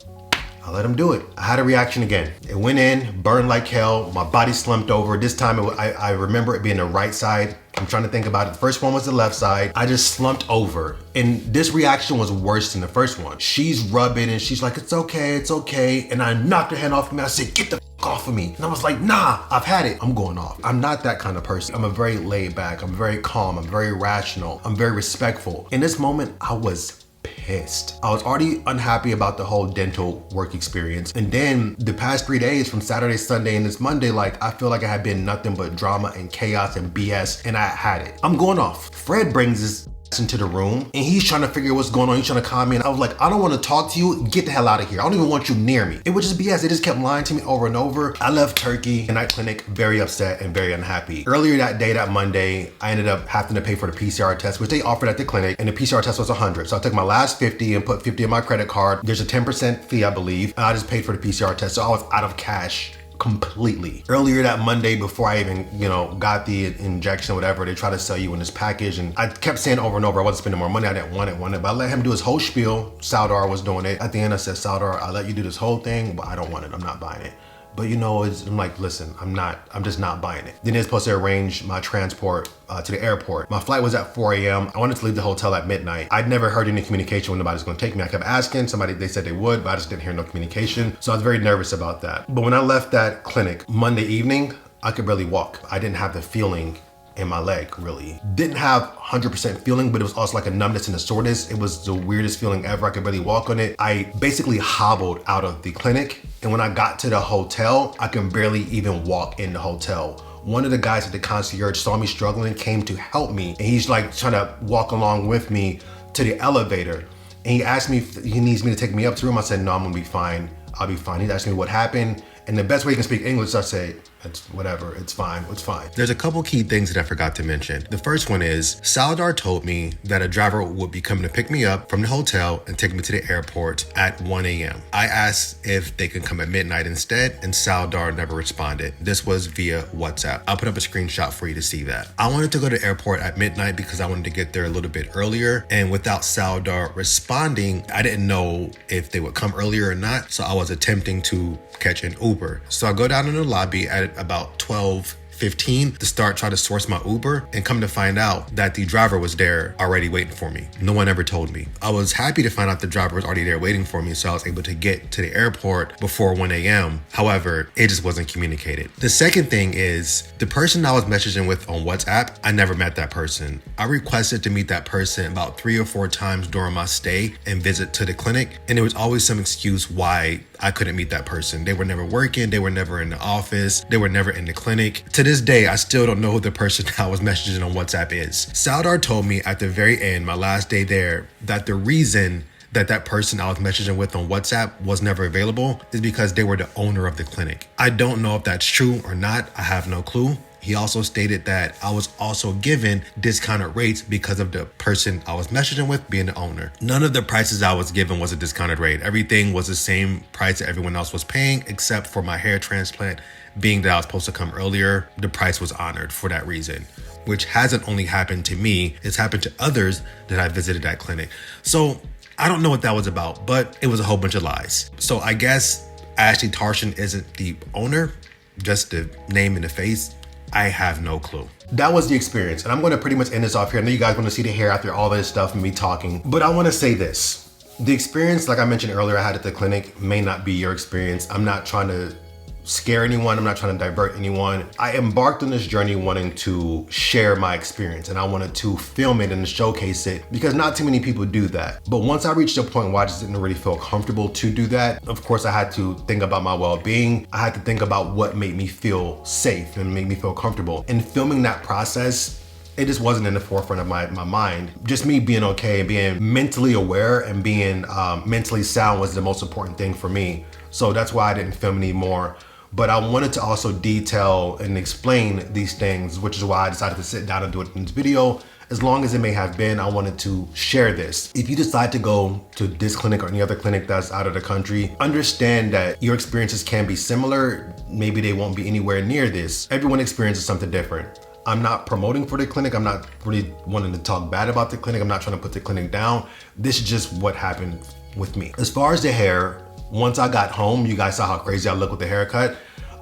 I let him do it. I had a reaction again. It went in, burned like hell. My body slumped over. This time, I remember it being the right side. I'm trying to think about it. The first one was the left side. I just slumped over. And this reaction was worse than the first one. She's rubbing and she's like, it's okay, it's okay. And I knocked her hand off of me. I said, get the off of me. And I was like, nah, I've had it. I'm going off. I'm not that kind of person. I'm a very laid back. I'm very calm. I'm very rational. I'm very respectful. In this moment, I was pissed. I was already unhappy about the whole dental work experience. And then the past 3 days, from Saturday, Sunday, and this Monday, like I feel like I had been nothing but drama and chaos and BS, and I had it. I'm going off. Fred brings his into the room and he's trying to figure what's going on. He's trying to calm me, and I was like, I don't want to talk to you. Get the hell out of here. I don't even want you near me. It was just BS. They just kept lying to me over and over. I left Turkey and that clinic very upset and very unhappy. Earlier that day, that Monday, I ended up having to pay for the PCR test, which they offered at the clinic, and the PCR test was $100. So I took my last 50 and put 50 in my credit card. There's a 10% fee, I believe. And I just paid for the PCR test. So I was out of cash completely. Earlier that Monday, before I even, got the injection or whatever, they try to sell you in this package. And I kept saying over and over, I wasn't spending more money. I didn't want it. But I let him do his whole spiel. Saldar was doing it. At the end, I said, Saldar, I'll let you do this whole thing, but I don't want it. I'm not buying it. But I'm like, listen, I'm just not buying it. Then they're supposed to arrange my transport to the airport. My flight was at 4 a.m. I wanted to leave the hotel at midnight. I'd never heard any communication when nobody's gonna take me. I kept asking somebody, they said they would, but I just didn't hear no communication. So I was very nervous about that. But when I left that clinic Monday evening, I could barely walk. I didn't have the feeling in my leg, really. Didn't have 100% feeling, but it was also like a numbness and a soreness. It was the weirdest feeling ever. I could barely walk on it. I basically hobbled out of the clinic. And when I got to the hotel, I can barely even walk in the hotel. One of the guys at the concierge saw me struggling, came to help me. And he's like trying to walk along with me to the elevator. And he asked me if he needs me to take me up to the room. I said, no, I'm gonna be fine. I'll be fine. He asked me what happened. And the best way you can speak English, I say, it's whatever, it's fine. There's a couple key things that I forgot to mention. The first one is, Saldar told me that a driver would be coming to pick me up from the hotel and take me to the airport at 1 a.m. I asked if they could come at midnight instead, and Saldar never responded. This was via WhatsApp. I'll put up a screenshot for you to see that. I wanted to go to the airport at midnight because I wanted to get there a little bit earlier, and without Saldar responding, I didn't know if they would come earlier or not, so I was attempting to catch an Uber. So I go down in the lobby at about 12:50 15 to start trying to source my Uber, and come to find out that the driver was there already waiting for me. No one ever told me. I was happy to find out the driver was already there waiting for me, so I was able to get to the airport before 1 a.m. However, it just wasn't communicated. The second thing is the person I was messaging with on WhatsApp, I never met that person. I requested to meet that person about 3 or 4 times during my stay and visit to the clinic, and there was always some excuse why I couldn't meet that person. They were never working, they were never in the office, they were never in the clinic. To this day, I still don't know who the person I was messaging on WhatsApp is. Saldar told me at the very end, my last day there, that the reason that person I was messaging with on WhatsApp was never available is because they were the owner of the clinic. I don't know if that's true or not. I have no clue. He also stated that I was also given discounted rates because of the person I was messaging with being the owner. None of the prices I was given was a discounted rate. Everything was the same price that everyone else was paying, except for my hair transplant. Being that I was supposed to come earlier, the price was honored for that reason, which hasn't only happened to me, it's happened to others that I visited that clinic. So I don't know what that was about, but it was a whole bunch of lies. So I guess Asli Tarcan isn't the owner, just the name and the face. I have no clue. That was the experience, and I'm going to pretty much end this off here. I know you guys want to see the hair after all this stuff and me talking, but I want to say this. The experience, like I mentioned earlier, I had at the clinic may not be your experience. I'm not trying to scare anyone. I'm not trying to divert anyone. I embarked on this journey wanting to share my experience, and I wanted to film it and showcase it because not too many people do that. But once I reached a point where I just didn't really feel comfortable to do that, of course I had to think about my well-being. I had to think about what made me feel safe and made me feel comfortable. And filming that process, it just wasn't in the forefront of my mind. Just me being okay and being mentally aware and being mentally sound was the most important thing for me. So that's why I didn't film anymore. But I wanted to also detail and explain these things, which is why I decided to sit down and do it in this video. As long as it may have been, I wanted to share this. If you decide to go to this clinic or any other clinic that's out of the country, understand that your experiences can be similar. Maybe they won't be anywhere near this. Everyone experiences something different. I'm not promoting for the clinic. I'm not really wanting to talk bad about the clinic. I'm not trying to put the clinic down. This is just what happened with me. As far as the hair, once I got home, you guys saw how crazy I look with the haircut.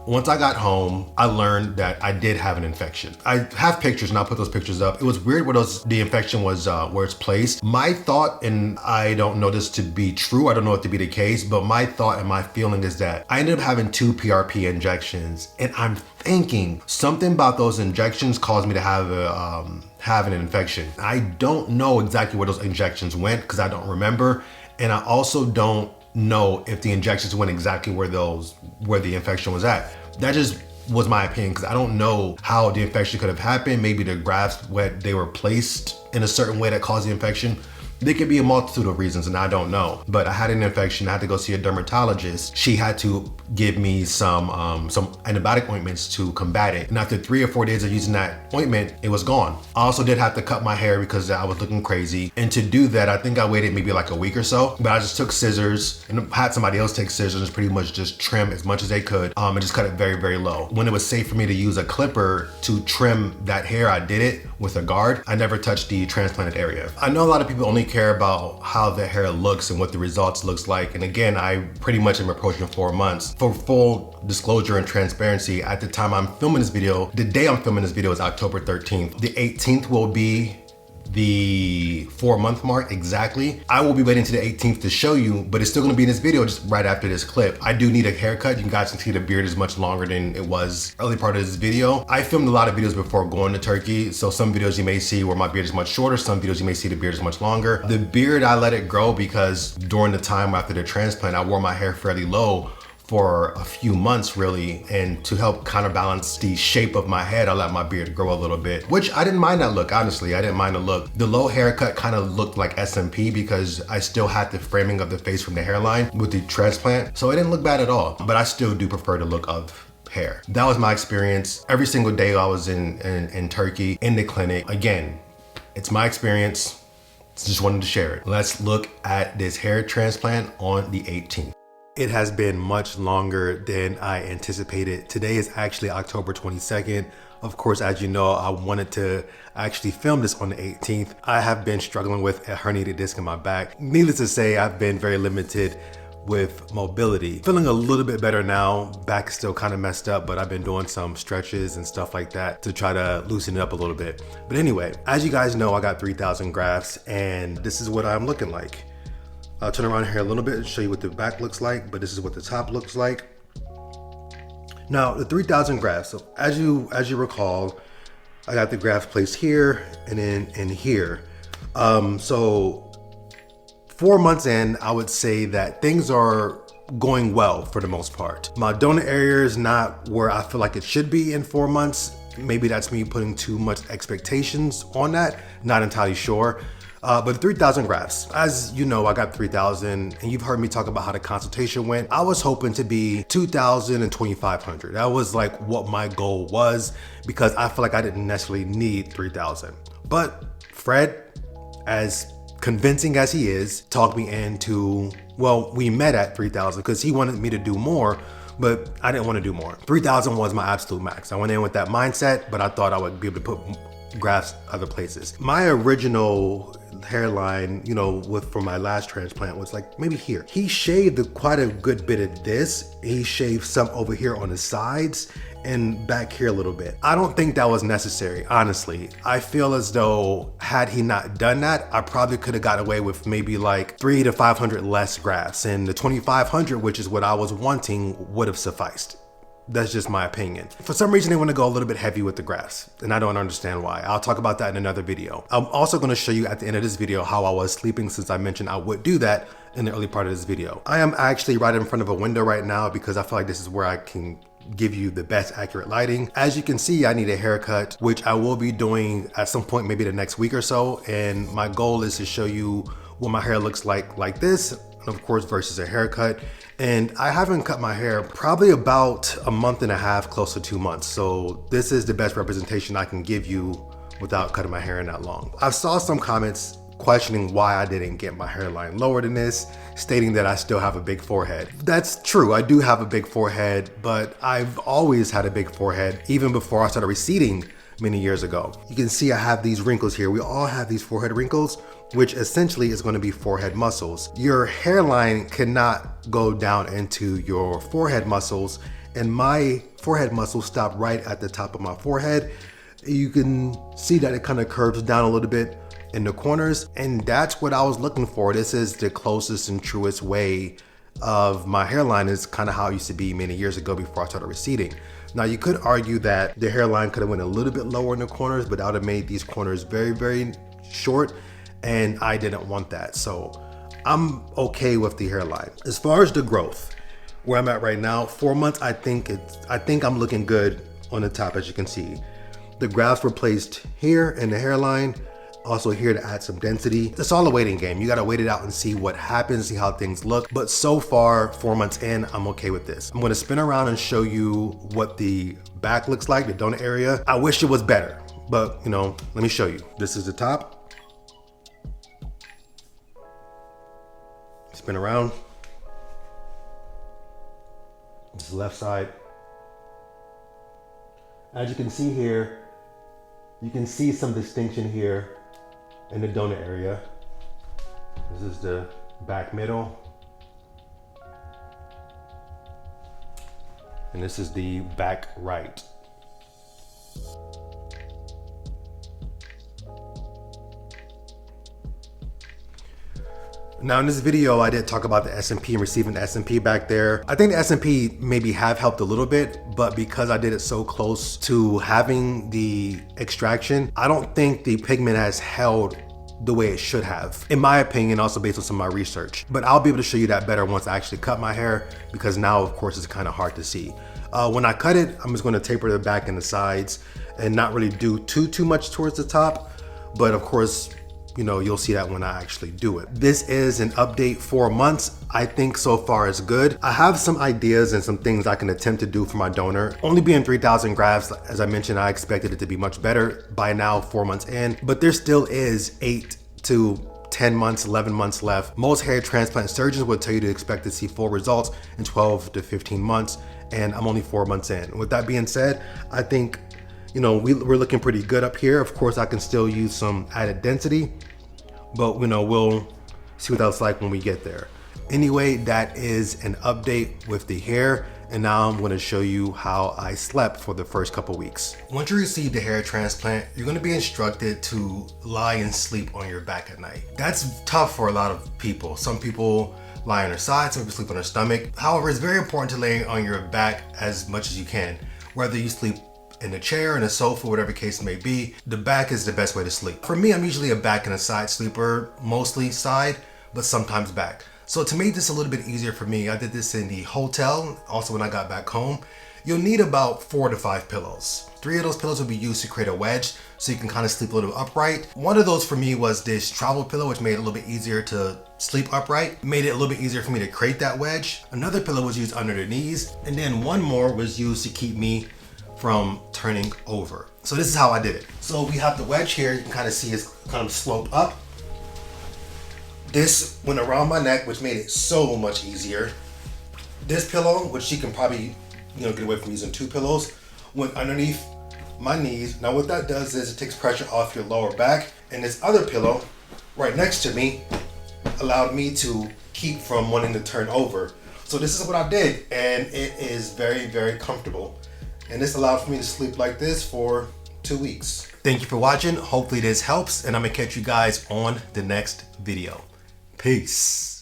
Once I got home, I learned that I did have an infection. I have pictures and I'll put those pictures up. It was weird where the infection was where it's placed. My thought, and I don't know this to be true, I don't know it to be the case, but my thought and my feeling is that I ended up having 2 PRP injections, and I'm thinking something about those injections caused me to have an infection. I don't know exactly where those injections went because I don't remember, and I also don't know if the injections went exactly where the infection was at. That just was my opinion because I don't know how the infection could have happened. Maybe the grafts, when they were placed in a certain way that caused the infection. There could be a multitude of reasons and I don't know. But I had an infection, I had to go see a dermatologist. She had to give me some antibiotic ointments to combat it. And after 3 or 4 days of using that ointment, it was gone. I also did have to cut my hair because I was looking crazy. And to do that, I think I waited maybe like a week or so, but I just took scissors and had somebody else take scissors and pretty much just trim as much as they could and just cut it very, very low. When it was safe for me to use a clipper to trim that hair, I did it with a guard. I never touched the transplanted area. I know a lot of people only care about how the hair looks and what the results looks like. And again, I pretty much am approaching 4 months. For full disclosure and transparency, at the time I'm filming this video, the day I'm filming this video is October 13th. The 18th will be the 4-month mark exactly. I will be waiting to the 18th to show you, but it's still gonna be in this video just right after this clip. I do need a haircut. You guys can see the beard is much longer than it was early part of this video. I filmed a lot of videos before going to Turkey, so some videos you may see where my beard is much shorter, some videos you may see the beard is much longer. The beard, I let it grow because during the time after the transplant, I wore my hair fairly low for a few months really, and to help counterbalance the shape of my head, I let my beard grow a little bit, which I didn't mind that look, honestly. I didn't mind the look. The low haircut kind of looked like SMP because I still had the framing of the face from the hairline with the transplant, so it didn't look bad at all, but I still do prefer the look of hair. That was my experience. Every single day I was in Turkey, in the clinic. Again, it's my experience, just wanted to share it. Let's look at this hair transplant on the 18th. It has been much longer than I anticipated. Today is actually October 22nd. Of course, as you know, I wanted to actually film this on the 18th. I have been struggling with a herniated disc in my back. Needless to say, I've been very limited with mobility. Feeling a little bit better now. Back is still kind of messed up, but I've been doing some stretches and stuff like that to try to loosen it up a little bit. But anyway, as you guys know, I got 3,000 grafts and this is what I'm looking like. I'll turn around here a little bit and show you what the back looks like, but this is what the top looks like. Now, the 3,000 grafts, so as you recall, I got the grafts placed here and then in here. So 4 months in, I would say that things are going well for the most part. My donor area is not where I feel like it should be in 4 months. Maybe that's me putting too much expectations on that. Not entirely sure. But 3,000 grafts. As you know, I got 3,000 and you've heard me talk about how the consultation went. I was hoping to be 2,000 and 2,500. That was like what my goal was because I feel like I didn't necessarily need 3,000. But Fred, as convincing as he is, talked me into, well, we met at 3,000 because he wanted me to do more, but I didn't want to do more. 3,000 was my absolute max. I went in with that mindset, but I thought I would be able to put grafts other places. My original hairline, you know, for my last transplant was like maybe here. He shaved quite a good bit of this. He shaved some over here on the sides and back here a little bit. I don't think that was necessary, honestly. I feel as though had he not done that, I probably could have got away with maybe like 300 to 500 less grafts, and the 2,500, which is what I was wanting, would have sufficed. That's just my opinion. For some reason, they want to go a little bit heavy with the grafts, and I don't understand why. I'll talk about that in another video. I'm also going to show you at the end of this video how I was sleeping, since I mentioned I would do that in the early part of this video. I am actually right in front of a window right now because I feel like this is where I can give you the best accurate lighting. As you can see, I need a haircut, which I will be doing at some point, maybe the next week or so. And my goal is to show you what my hair looks like this, and of course, versus a haircut. And I haven't cut my hair probably about a month and a half, close to 2 months. So this is the best representation I can give you without cutting my hair in that long. I saw some comments questioning why I didn't get my hairline lower than this, stating that I still have a big forehead. That's true, I do have a big forehead, but I've always had a big forehead, even before I started receding many years ago. You can see I have these wrinkles here. We all have these forehead wrinkles, which essentially is going to be forehead muscles. Your hairline cannot go down into your forehead muscles, and my forehead muscles stop right at the top of my forehead. You can see that it kind of curves down a little bit in the corners, and that's what I was looking for. This is the closest and truest way of my hairline, is kind of how it used to be many years ago before I started receding. Now you could argue that the hairline could have went a little bit lower in the corners, but that would have made these corners very, very short, and I didn't want that. So I'm okay with the hairline. As far as the growth, where I'm at right now, 4 months, I think I'm looking good on the top. As you can see, the grafts were placed here in the hairline, also here to add some density. It's all a waiting game. You gotta wait it out and see what happens, see how things look. But so far, 4 months in, I'm okay with this. I'm gonna spin around and show you what the back looks like, the donut area. I wish it was better, but you know, let me show you. This is the top. Spin around. This is the left side. As you can see here, you can see some distinction here in the donut area. This is the back middle. And this is the back right. Now in this video, I did talk about the S&P and receiving the S&P back there. I think the S&P maybe have helped a little bit, but because I did it so close to having the extraction, I don't think the pigment has held the way it should have, in my opinion, also based on some of my research. But I'll be able to show you that better once I actually cut my hair, because now of course it's kind of hard to see. When I cut it, I'm just gonna taper the back and the sides and not really do too much towards the top. But of course, you know, you'll see that when I actually do it. This is an update 4 months. I think so far is good. I have some ideas and some things I can attempt to do for my donor. Only being 3,000 grafts, as I mentioned, I expected it to be much better by now, 4 months in, but there still is 8 to 10 months, 11 months left. Most hair transplant surgeons would tell you to expect to see full results in 12 to 15 months, and I'm only 4 months in. With that being said, I think, you know, we're looking pretty good up here. Of course, I can still use some added density, but you know, we'll see what that's like when we get there. Anyway, that is an update with the hair, and now I'm going to show you how I slept for the first couple weeks. Once you receive the hair transplant, you're going to be instructed to lie and sleep on your back at night. That's tough for a lot of people. Some people lie on their side, some people sleep on their stomach. However, it's very important to lay on your back as much as you can. Whether you sleep in a chair, in a sofa, whatever case may be, the back is the best way to sleep. For me, I'm usually a back and a side sleeper, mostly side, but sometimes back. So to make this a little bit easier for me, I did this in the hotel, also when I got back home. You'll need about 4 to 5 pillows. 3 of those pillows will be used to create a wedge so you can kind of sleep a little upright. One of those for me was this travel pillow, which made it a little bit easier to sleep upright, made it a little bit easier for me to create that wedge. Another pillow was used under the knees, and then one more was used to keep me from turning over. So this is how I did it. So we have the wedge here, you can kind of see it's kind of sloped up. This went around my neck, which made it so much easier. This pillow, which you can probably, get away from using 2 pillows, went underneath my knees. Now what that does is it takes pressure off your lower back, and this other pillow right next to me allowed me to keep from wanting to turn over. So this is what I did, and it is very, very comfortable. And this allowed for me to sleep like this for 2 weeks. Thank you for watching. Hopefully this helps, and I'm gonna catch you guys on the next video. Peace.